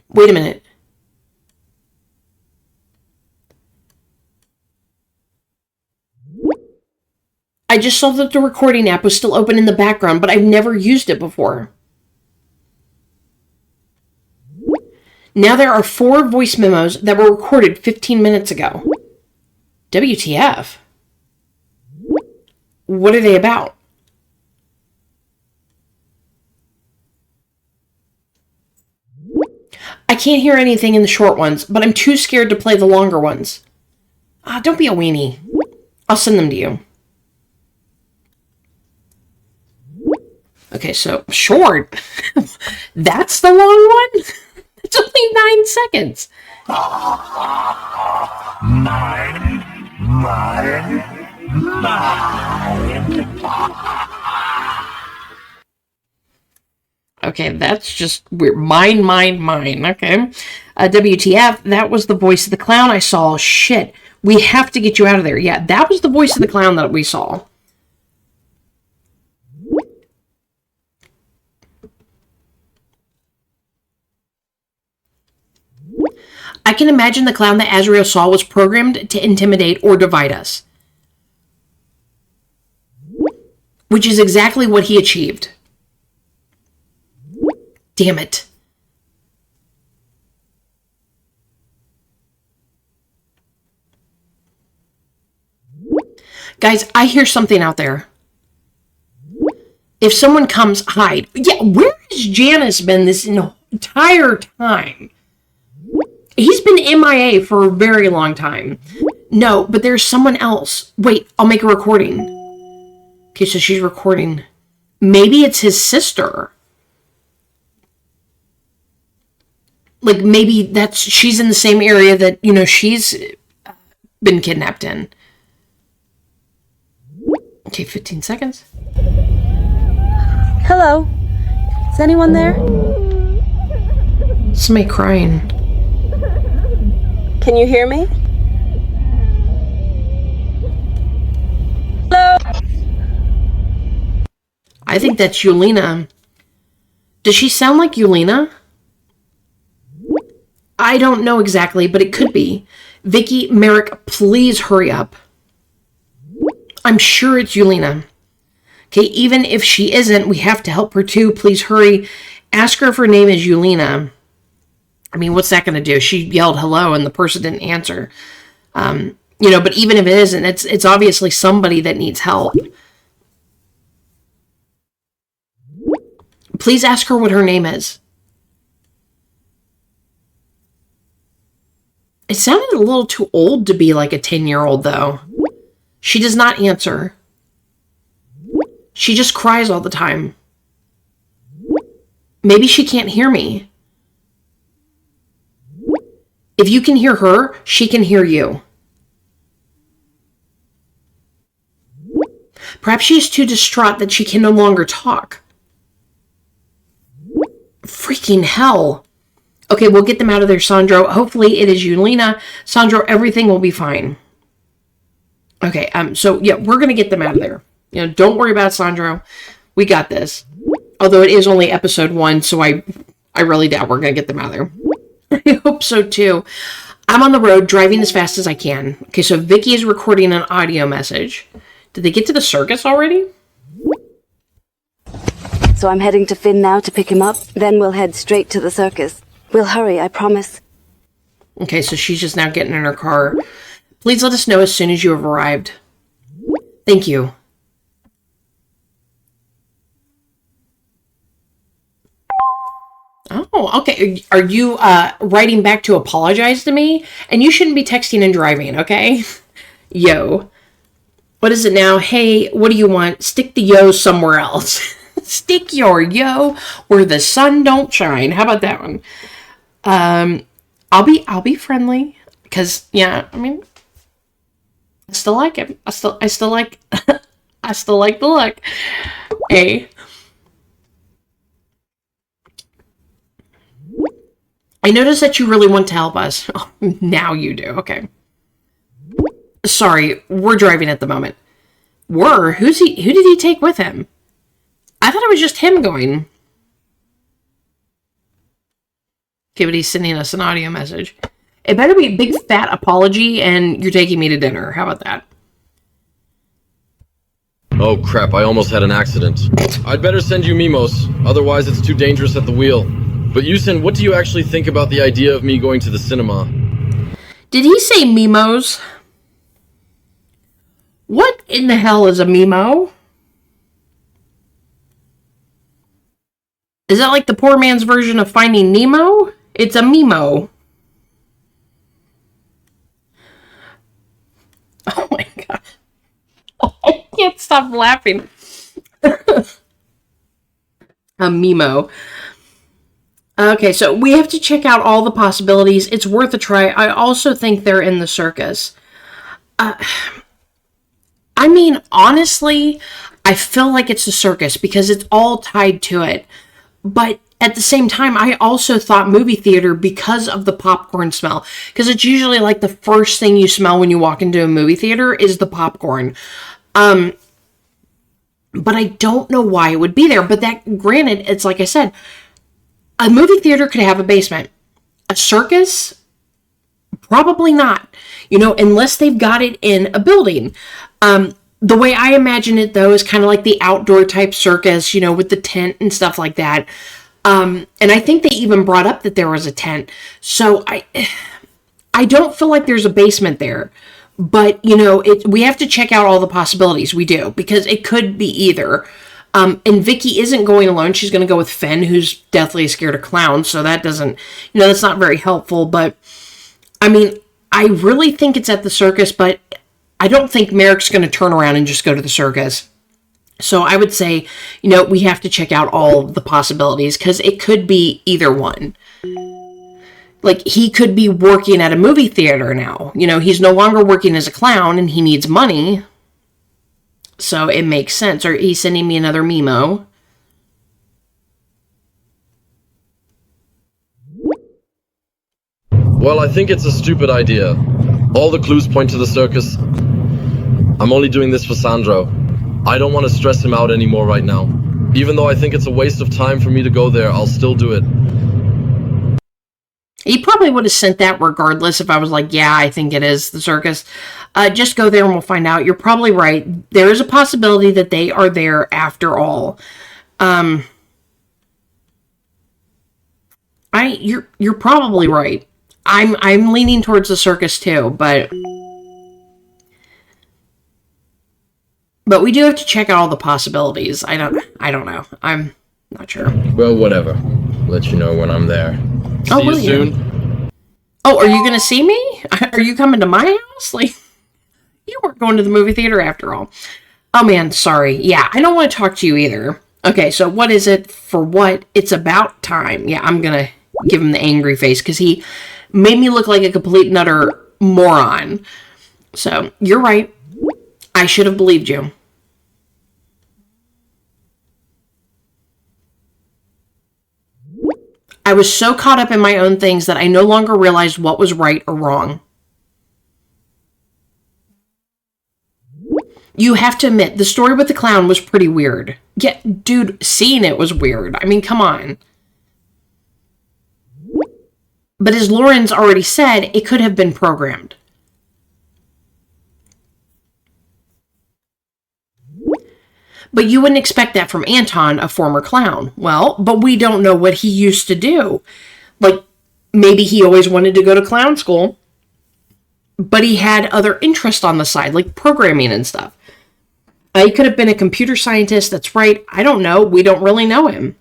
Wait a minute. I just saw that the recording app was still open in the background, but I've never used it before. Now there are 4 voice memos that were recorded 15 minutes ago. WTF? What are they about? I can't hear anything in the short ones, but I'm too scared to play the longer ones. Don't be a weenie. I'll send them to you. Okay, so short. That's the long one? It's only 9 seconds. 9. Okay, that's just weird. Mine. Okay. WTF, that was the voice of the clown I saw. Shit. We have to get you out of there. Yeah, that was the voice of the clown that we saw. I can imagine the clown that Azrael saw was programmed to intimidate or divide us. Which is exactly what he achieved. Damn it. Guys, I hear something out there. If someone comes, hide. Yeah, where has Janice been this entire time? He's been MIA for a very long time. No, but there's someone else. Wait, I'll make a recording. Okay, so she's recording. Maybe it's his sister. Like, maybe she's in the same area that, she's been kidnapped in. Okay, 15 seconds. Hello? Is anyone there? Somebody crying. Can you hear me? Hello? I think that's Julina. Does she sound like Julina? I don't know exactly, but it could be. Vicky, Marek, please hurry up. I'm sure it's Julina. Okay, even if she isn't, we have to help her too. Please hurry. Ask her if her name is Julina. I mean, what's that going to do? She yelled hello and the person didn't answer. But even if it isn't, it's obviously somebody that needs help. Please ask her what her name is. It sounded a little too old to be like a 10-year-old, though. She does not answer. She just cries all the time. Maybe she can't hear me. If you can hear her, she can hear you. Perhaps she is too distraught that she can no longer talk. Freaking hell. Okay, we'll get them out of there, Sandro. Hopefully it is Julina. Sandro, everything will be fine. Okay, so yeah, we're going to get them out of there. Don't worry about Sandro. We got this. Although it is only episode 1, so I really doubt we're going to get them out of there. I hope so too. I'm on the road driving as fast as I can. Okay, so Vicky is recording an audio message. Did they get to the circus already? So I'm heading to Finn now to pick him up. Then we'll head straight to the circus. We'll hurry, I promise. Okay, so she's just now getting in her car. Please let us know as soon as you have arrived. Thank you. Oh, okay. Are you writing back to apologize to me? And you shouldn't be texting and driving, okay? Yo. What is it now? Hey, what do you want? Stick the yo somewhere else. Stick your yo where the sun don't shine. How about that one? I'll be friendly. Because, yeah, I mean, I still like him. I still like I still like the look. Hey. I noticed that you really want to help us. Oh, now you do. Okay. Sorry, we're driving at the moment. Who did he take with him? I thought it was just him going. Okay, but he's sending us an audio message. It better be a big fat apology and you're taking me to dinner. How about that? Oh crap, I almost had an accident. I'd better send you Mimos, otherwise it's too dangerous at the wheel. But Yusin, what do you actually think about the idea of me going to the cinema? Did he say Mimos? What in the hell is a Mimo? Is that like the poor man's version of Finding Nemo? It's a Mimo. Oh my god. I can't stop laughing. A Mimo. Okay, so we have to check out all the possibilities. It's worth a try. I also think they're in the circus. I mean, honestly, I feel like it's a circus because it's all tied to it. But at the same time, I also thought movie theater because of the popcorn smell. Because it's usually like the first thing you smell when you walk into a movie theater is the popcorn. But I don't know why it would be there. But that, granted, it's like I said, a movie theater could have a basement. A circus, probably not. You know, unless they've got it in a building. The way I imagine it, though, is kind of like the outdoor type circus, you know, with the tent and stuff like that. And I think they even brought up that there was a tent. So I don't feel like there's a basement there. But, you know, we have to check out all the possibilities. We do. Because it could be either. And Vicky isn't going alone. She's going to go with Finn, who's deathly scared of clowns. So that doesn't, you know, that's not very helpful. But, I mean, I really think it's at the circus. But I don't think Marek's going to turn around and just go to the circus. So I would say, you know, we have to check out all the possibilities because it could be either one. Like, he could be working at a movie theater now. You know, he's no longer working as a clown and he needs money. So it makes sense. Or he's sending me another memo. Well, I think it's a stupid idea. All the clues point to the circus. I'm only doing this for Sandro. I don't want to stress him out anymore right now. Even though I think it's a waste of time for me to go there, I'll still do it. He probably would have sent that regardless if I was like, yeah, I think it is the circus. Just go there and we'll find out. You're probably right. There is a possibility that they are there after all. You're probably right. I'm leaning towards the circus too, but we do have to check out all the possibilities. I don't know. I'm not sure. Well, whatever. Let you know when I'm there. See you soon. Oh, are you going to see me? Are you coming to my house? Like, you weren't going to the movie theater after all. Oh man, sorry. Yeah, I don't want to talk to you either. Okay, so what is it for what? It's about time. Yeah, I'm going to give him the angry face because he made me look like a complete and utter moron. So, you're right. I should have believed you. I was so caught up in my own things that I no longer realized what was right or wrong. You have to admit, the story with the clown was pretty weird. Yeah, dude, seeing it was weird. I mean, come on. But as Lauren's already said, it could have been programmed. But you wouldn't expect that from Anton, a former clown. Well, but we don't know what he used to do. Like, maybe he always wanted to go to clown school, but he had other interests on the side, like programming and stuff. He could have been a computer scientist, that's right. I don't know. We don't really know him.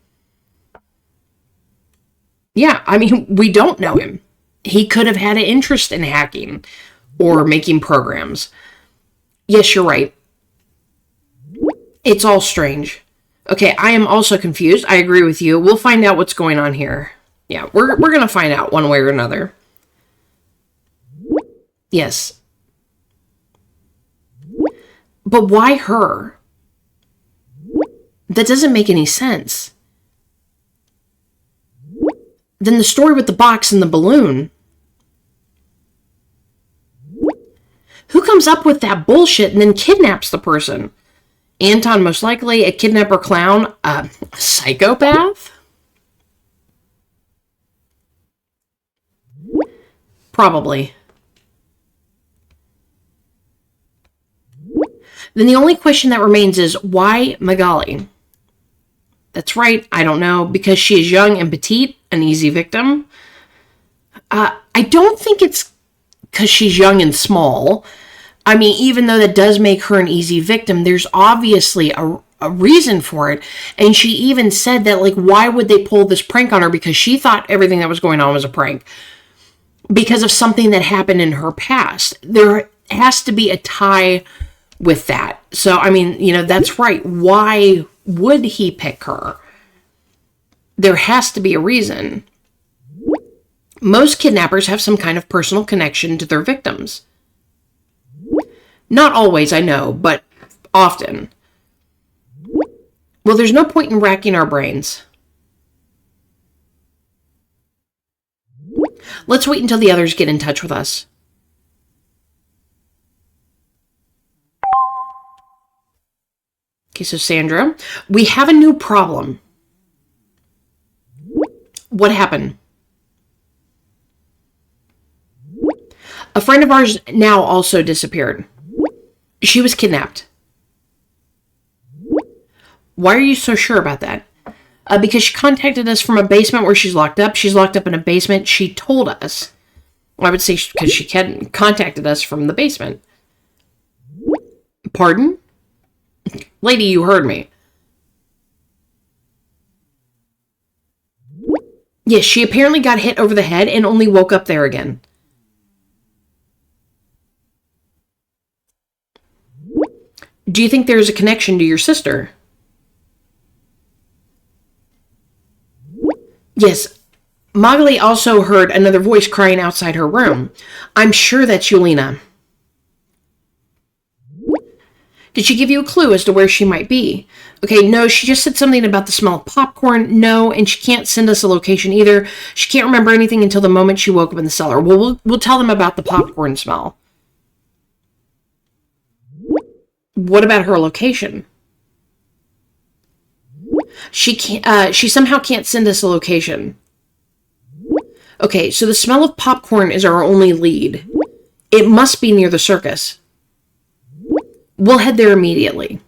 Yeah, I mean, we don't know him. He could have had an interest in hacking or making programs. Yes, you're right. It's all strange. Okay, I am also confused. I agree with you. We'll find out what's going on here. Yeah, we're going to find out one way or another. Yes. But why her? That doesn't make any sense. Then the story with the box and the balloon. Who comes up with that bullshit and then kidnaps the person? Anton, most likely, a kidnapper clown, a psychopath? Probably. Then the only question that remains is, why Magali? That's right, I don't know, because she is young and petite, an easy victim. I don't think it's because she's young and small. I mean, even though that does make her an easy victim, there's obviously a reason for it. And she even said that, like, why would they pull this prank on her? Because she thought everything that was going on was a prank. Because of something that happened in her past. There has to be a tie with that. So, I mean, you know, that's right. Why would he pick her? There has to be a reason. Most kidnappers have some kind of personal connection to their victims. Not always, I know, but often. Well, there's no point in racking our brains. Let's wait until the others get in touch with us. Okay, so Sandra, we have a new problem. What happened? A friend of ours now also disappeared. She was kidnapped. Why are you so sure about that? Because she contacted us from a basement where she's locked up. She's locked up in a basement. She told us. I would say because she contacted us from the basement. Pardon? Lady, you heard me. Yes, she apparently got hit over the head and only woke up there again. Do you think there's a connection to your sister? Yes. Magali also heard another voice crying outside her room. I'm sure that's Julina. Did she give you a clue as to where she might be? Okay, no, she just said something about the smell of popcorn. No, and she can't send us a location either. She can't remember anything until the moment she woke up in the cellar. Well, we'll tell them about the popcorn smell. What about her location? She somehow can't send us a location. Okay, so the smell of popcorn is our only lead. It must be near the circus. We'll head there immediately.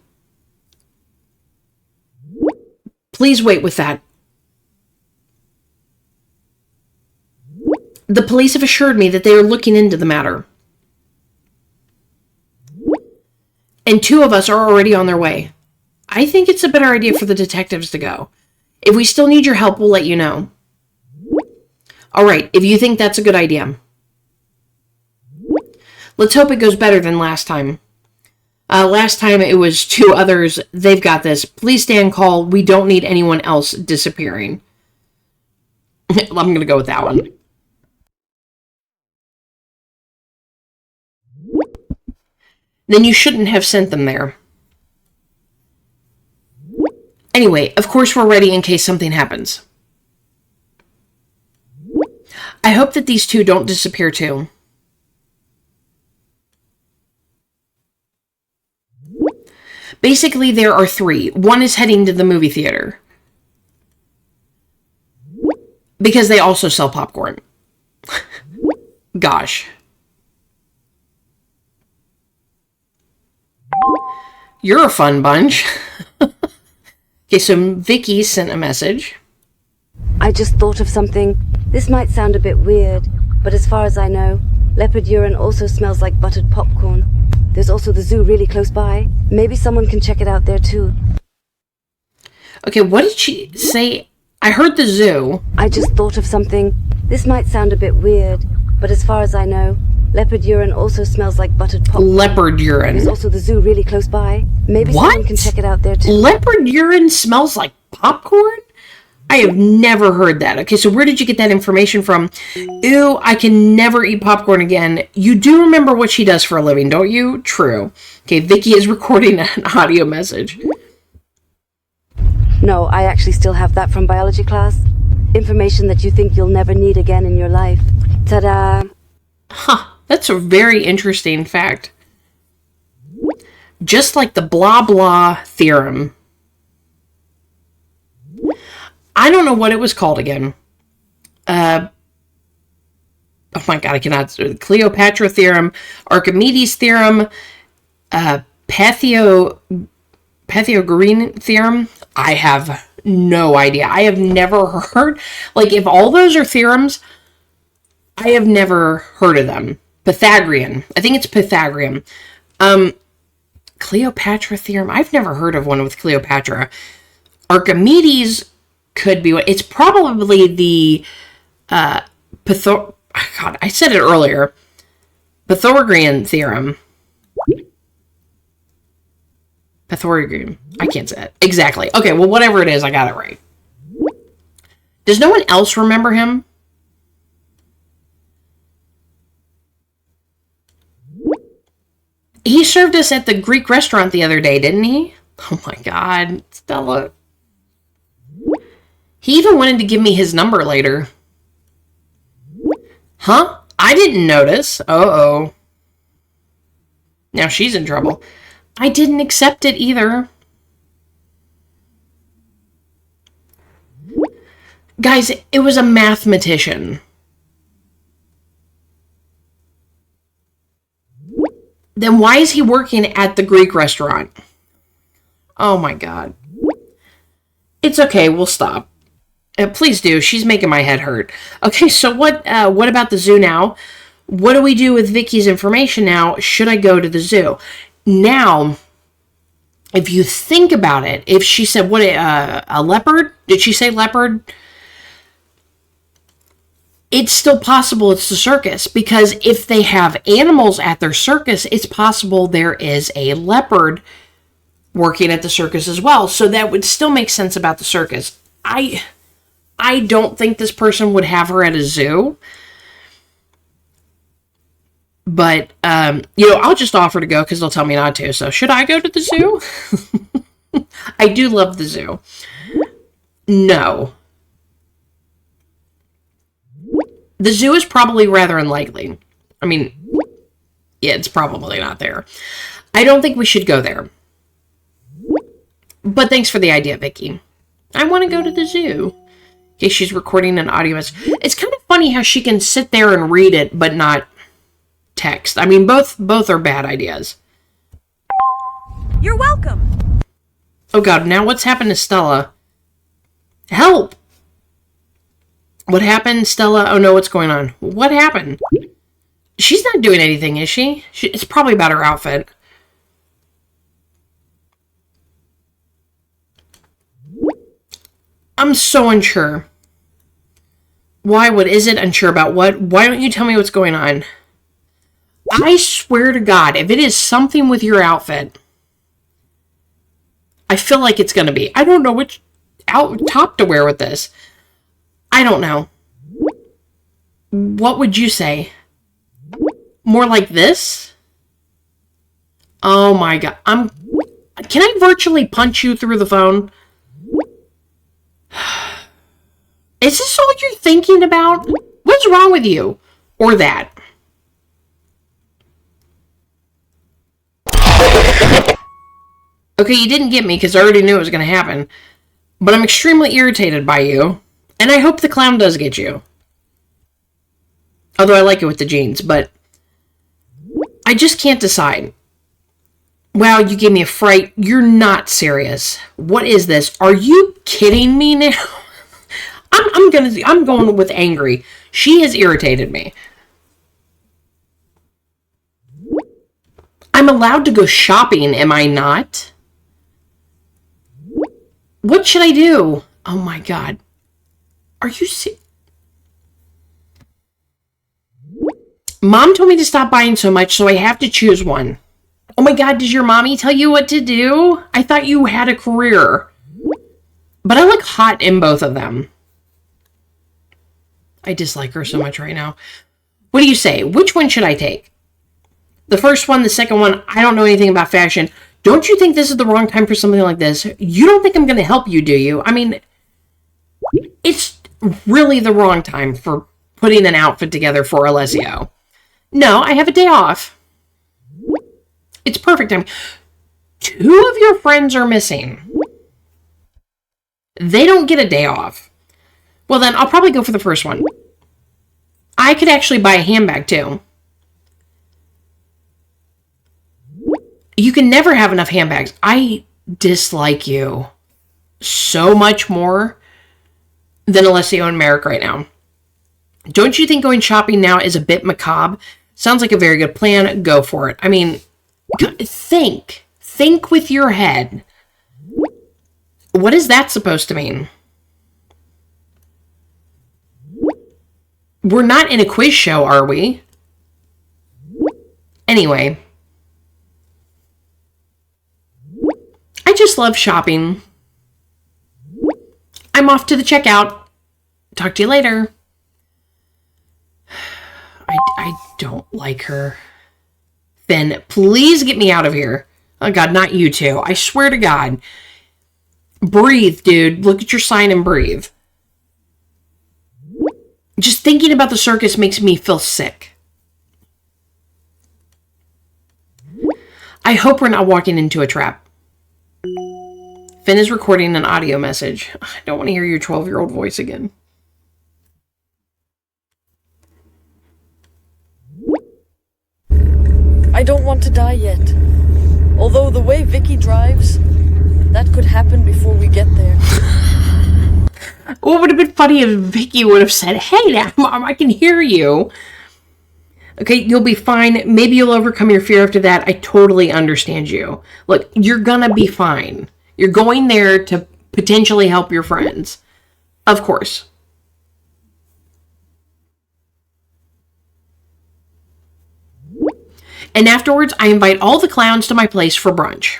Please wait with that. The police have assured me that they are looking into the matter. And 2 of us are already on their way. I think it's a better idea for the detectives to go. If we still need your help, we'll let you know. Alright, if you think that's a good idea. Let's hope it goes better than last time. Last time it was 2 others. They've got this. Please stand call. We don't need anyone else disappearing. I'm going to go with that one. Then you shouldn't have sent them there. Anyway, of course we're ready in case something happens. I hope that these 2 don't disappear too. Basically, there are 3. One is heading to the movie theater. Because they also sell popcorn. Gosh. You're a fun bunch. Okay, so Vicky sent a message. I just thought of something. This might sound a bit weird, but as far as I know, leopard urine also smells like buttered popcorn. There's also the zoo really close by. Maybe someone can check it out there too. Okay, what did she say? I heard the zoo. I just thought of something. This might sound a bit weird, but as far as I know, leopard urine also smells like buttered popcorn. Leopard urine. There's also the zoo really close by. Maybe What? someone can check it out there too. Leopard urine smells like popcorn? I have never heard that. Okay, so where did you get that information from? Ew, I can never eat popcorn again. You do remember what she does for a living, don't you? True. Okay, Vicky is recording an audio message. No, I actually still have that from biology class. Information that you think you'll never need again in your life. Ta-da! Huh, that's a very interesting fact. Just like the blah blah theorem. I don't know what it was called again. Oh my god, I cannot. Cleopatra theorem, Archimedes theorem, Pythagorean theorem. I have no idea. I have never heard. Like, if all those are theorems, I have never heard of them. Pythagorean. I think it's Pythagorean. Cleopatra theorem. I've never heard of one with Cleopatra. Archimedes could be what. It's probably the God, I said it earlier. Pythagorean theorem. Pythagorean. I can't say it. Exactly. Okay, well, whatever it is, I got it right. Does no one else remember him? He served us at the Greek restaurant the other day, didn't he? Oh my god, Stella. He even wanted to give me his number later. Huh? I didn't notice. Uh-oh. Now she's in trouble. I didn't accept it either. Guys, it was a mathematician. Then why is he working at the Greek restaurant? Oh my god. It's okay, we'll stop. Please do. She's making my head hurt. Okay, so what about the zoo now? What do we do with Vicky's information now? Should I go to the zoo? Now, if you think about it, if she said, what, a leopard? Did she say leopard? It's still possible it's the circus, because if they have animals at their circus, it's possible there is a leopard working at the circus as well. So that would still make sense about the circus. I don't think this person would have her at a zoo. But, I'll just offer to go because they'll tell me not to. So should I go to the zoo? I do love the zoo. No. The zoo is probably rather unlikely. I mean, yeah, it's probably not there. I don't think we should go there. But thanks for the idea, Vicky. I want to go to the zoo. Okay, she's recording an audio message. It's kind of funny how she can sit there and read it, but not text. I mean, both are bad ideas. You're welcome. Oh god, now what's happened to Stella? Help! What happened, Stella? Oh no, what's going on? What happened? She's not doing anything, is she? It's probably about her outfit. I'm so unsure. Why? What is it? Unsure about what? Why don't you tell me what's going on? I swear to God, if it is something with your outfit, I feel like it's going to be. I don't know which top to wear with this. I don't know. What would you say? More like this? Oh my god. Can I virtually punch you through the phone? Is this all you're thinking about? What's wrong with you? Or that? Okay, you didn't get me because I already knew it was going to happen. But I'm extremely irritated by you. And I hope the clown does get you. Although I like it with the jeans, but I just can't decide. Wow, you gave me a fright. You're not serious. What is this? Are you kidding me now? I'm going with angry. She has irritated me. I'm allowed to go shopping, am I not? What should I do? Oh my god. Are you serious? Mom told me to stop buying so much, so I have to choose one. Oh my god, did your mommy tell you what to do? I thought you had a career. But I look hot in both of them. I dislike her so much right now. What do you say? Which one should I take? The first one, the second one, I don't know anything about fashion. Don't you think this is the wrong time for something like this? You don't think I'm going to help you, do you? I mean, it's really the wrong time for putting an outfit together for Alessio. No, I have a day off. It's perfect time. 2 of your friends are missing. They don't get a day off. Well, then I'll probably go for the first one. I could actually buy a handbag, too. You can never have enough handbags. I dislike you so much more than Alessio and Marek right now. Don't you think going shopping now is a bit macabre? Sounds like a very good plan. Go for it. I mean, think. Think with your head. What is that supposed to mean? We're not in a quiz show, are we? Anyway. I just love shopping. I'm off to the checkout. Talk to you later. I don't like her. Finn, please get me out of here. Oh god, not you two. I swear to god. Breathe, dude. Look at your sign and breathe. Just thinking about the circus makes me feel sick. I hope we're not walking into a trap. Finn is recording an audio message. I don't want to hear your 12-year-old voice again. I don't want to die yet. Although the way Vicky drives, that could happen before we get there. What would have been funny if Vicky would have said, "Hey now, Mom, I can hear you." Okay, you'll be fine. Maybe you'll overcome your fear after that. I totally understand you. Look, you're gonna be fine. You're going there to potentially help your friends. Of course. And afterwards, I invite all the clowns to my place for brunch.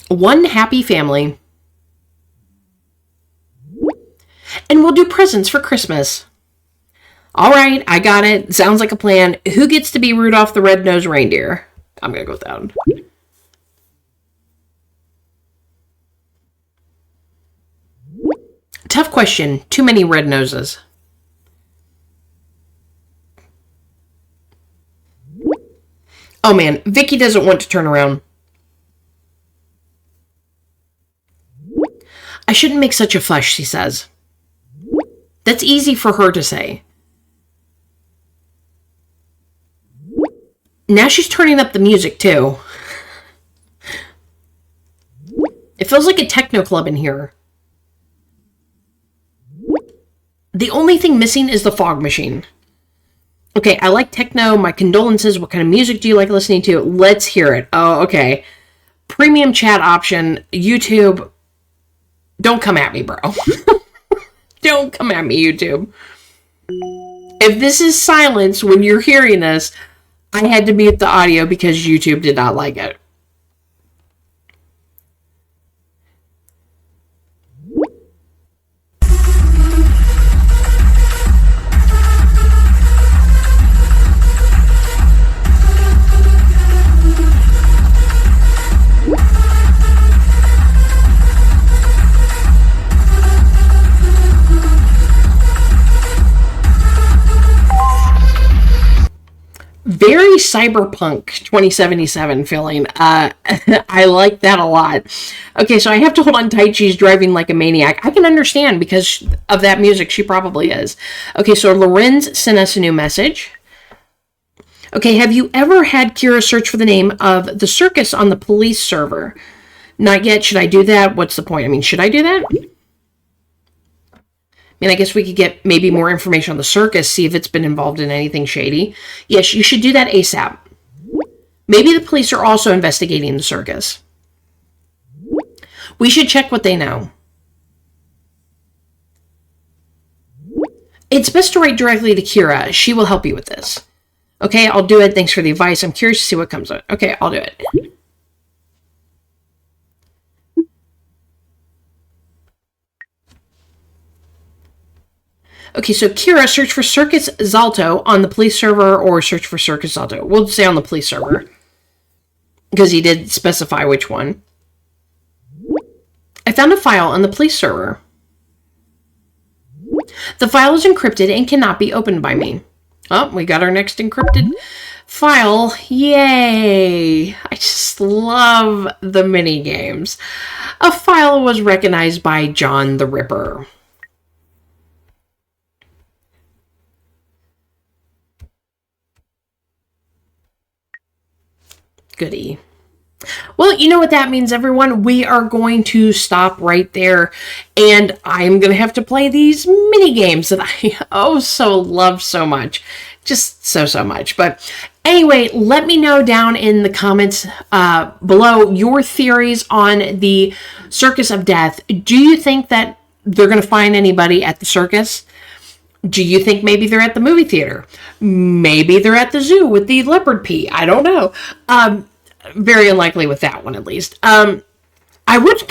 One happy family. And we'll do presents for Christmas. All right, I got it. Sounds like a plan. Who gets to be Rudolph the Red-Nosed Reindeer? I'm going to go with that one. Tough question. Too many red noses. Oh man, Vicky doesn't want to turn around. I shouldn't make such a fuss, she says. That's easy for her to say. Now she's turning up the music too. It feels like a techno club in here. The only thing missing is the fog machine. Okay, I like techno. My condolences. What kind of music do you like listening to? Let's hear it. Oh, okay. Premium chat option. YouTube. Don't come at me, bro. Don't come at me, YouTube. If this is silence when you're hearing this, I had to mute the audio because YouTube did not like it. Very cyberpunk 2077 feeling. I like that a lot. Okay, so I have to hold on tight. She's driving like a maniac. I can understand because of that music. She probably is. Okay, so Lorenz sent us a new message. Okay, have you ever had Kira search for the name of the circus on the police server? Not yet. Should I do that? What's the point? I mean, should I do that? I mean, I guess we could get maybe more information on the circus, see if it's been involved in anything shady. Yes, you should do that ASAP. Maybe the police are also investigating the circus. We should check what they know. It's best to write directly to Kira. She will help you with this. Okay, I'll do it. Thanks for the advice. I'm curious to see what comes out. Okay, I'll do it. Okay, so Kira, search for Circus Zlato on the police server or search for Circus Zlato. We'll say on the police server because he did specify which one. I found a file on the police server. The file is encrypted and cannot be opened by me. Oh, we got our next encrypted file. Yay! I just love the mini games. A file was recognized by John the Ripper. Goody. Well, you know what that means, everyone. We are going to stop right there, and I'm going to have to play these mini games that I love so much. Just so much. But anyway, let me know down in the comments below your theories on the Circus of Death. Do you think that they're going to find anybody at the circus? Do you think maybe they're at the movie theater? Maybe they're at the zoo with the leopard pee. I don't know. Very unlikely with that one, at least. I would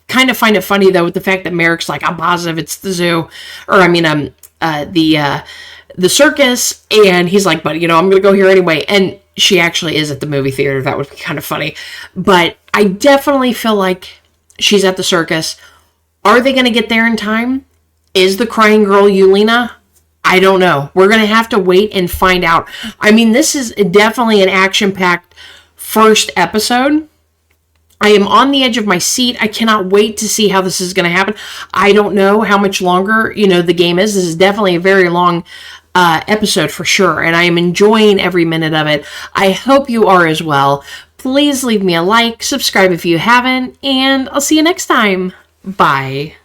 kind of find it funny, though, with the fact that Marek's like, I'm positive it's the zoo. Or, I mean, the circus. And he's like, but, I'm going to go here anyway. And she actually is at the movie theater. That would be kind of funny. But I definitely feel like she's at the circus. Are they going to get there in time? Is the crying girl Julina? I don't know. We're going to have to wait and find out. I mean, this is definitely an action-packed first episode. I am on the edge of my seat. I cannot wait to see how this is going to happen. I don't know how much longer, the game is. This is definitely a very long episode for sure, and I am enjoying every minute of it. I hope you are as well. Please leave me a like, subscribe if you haven't, and I'll see you next time. Bye.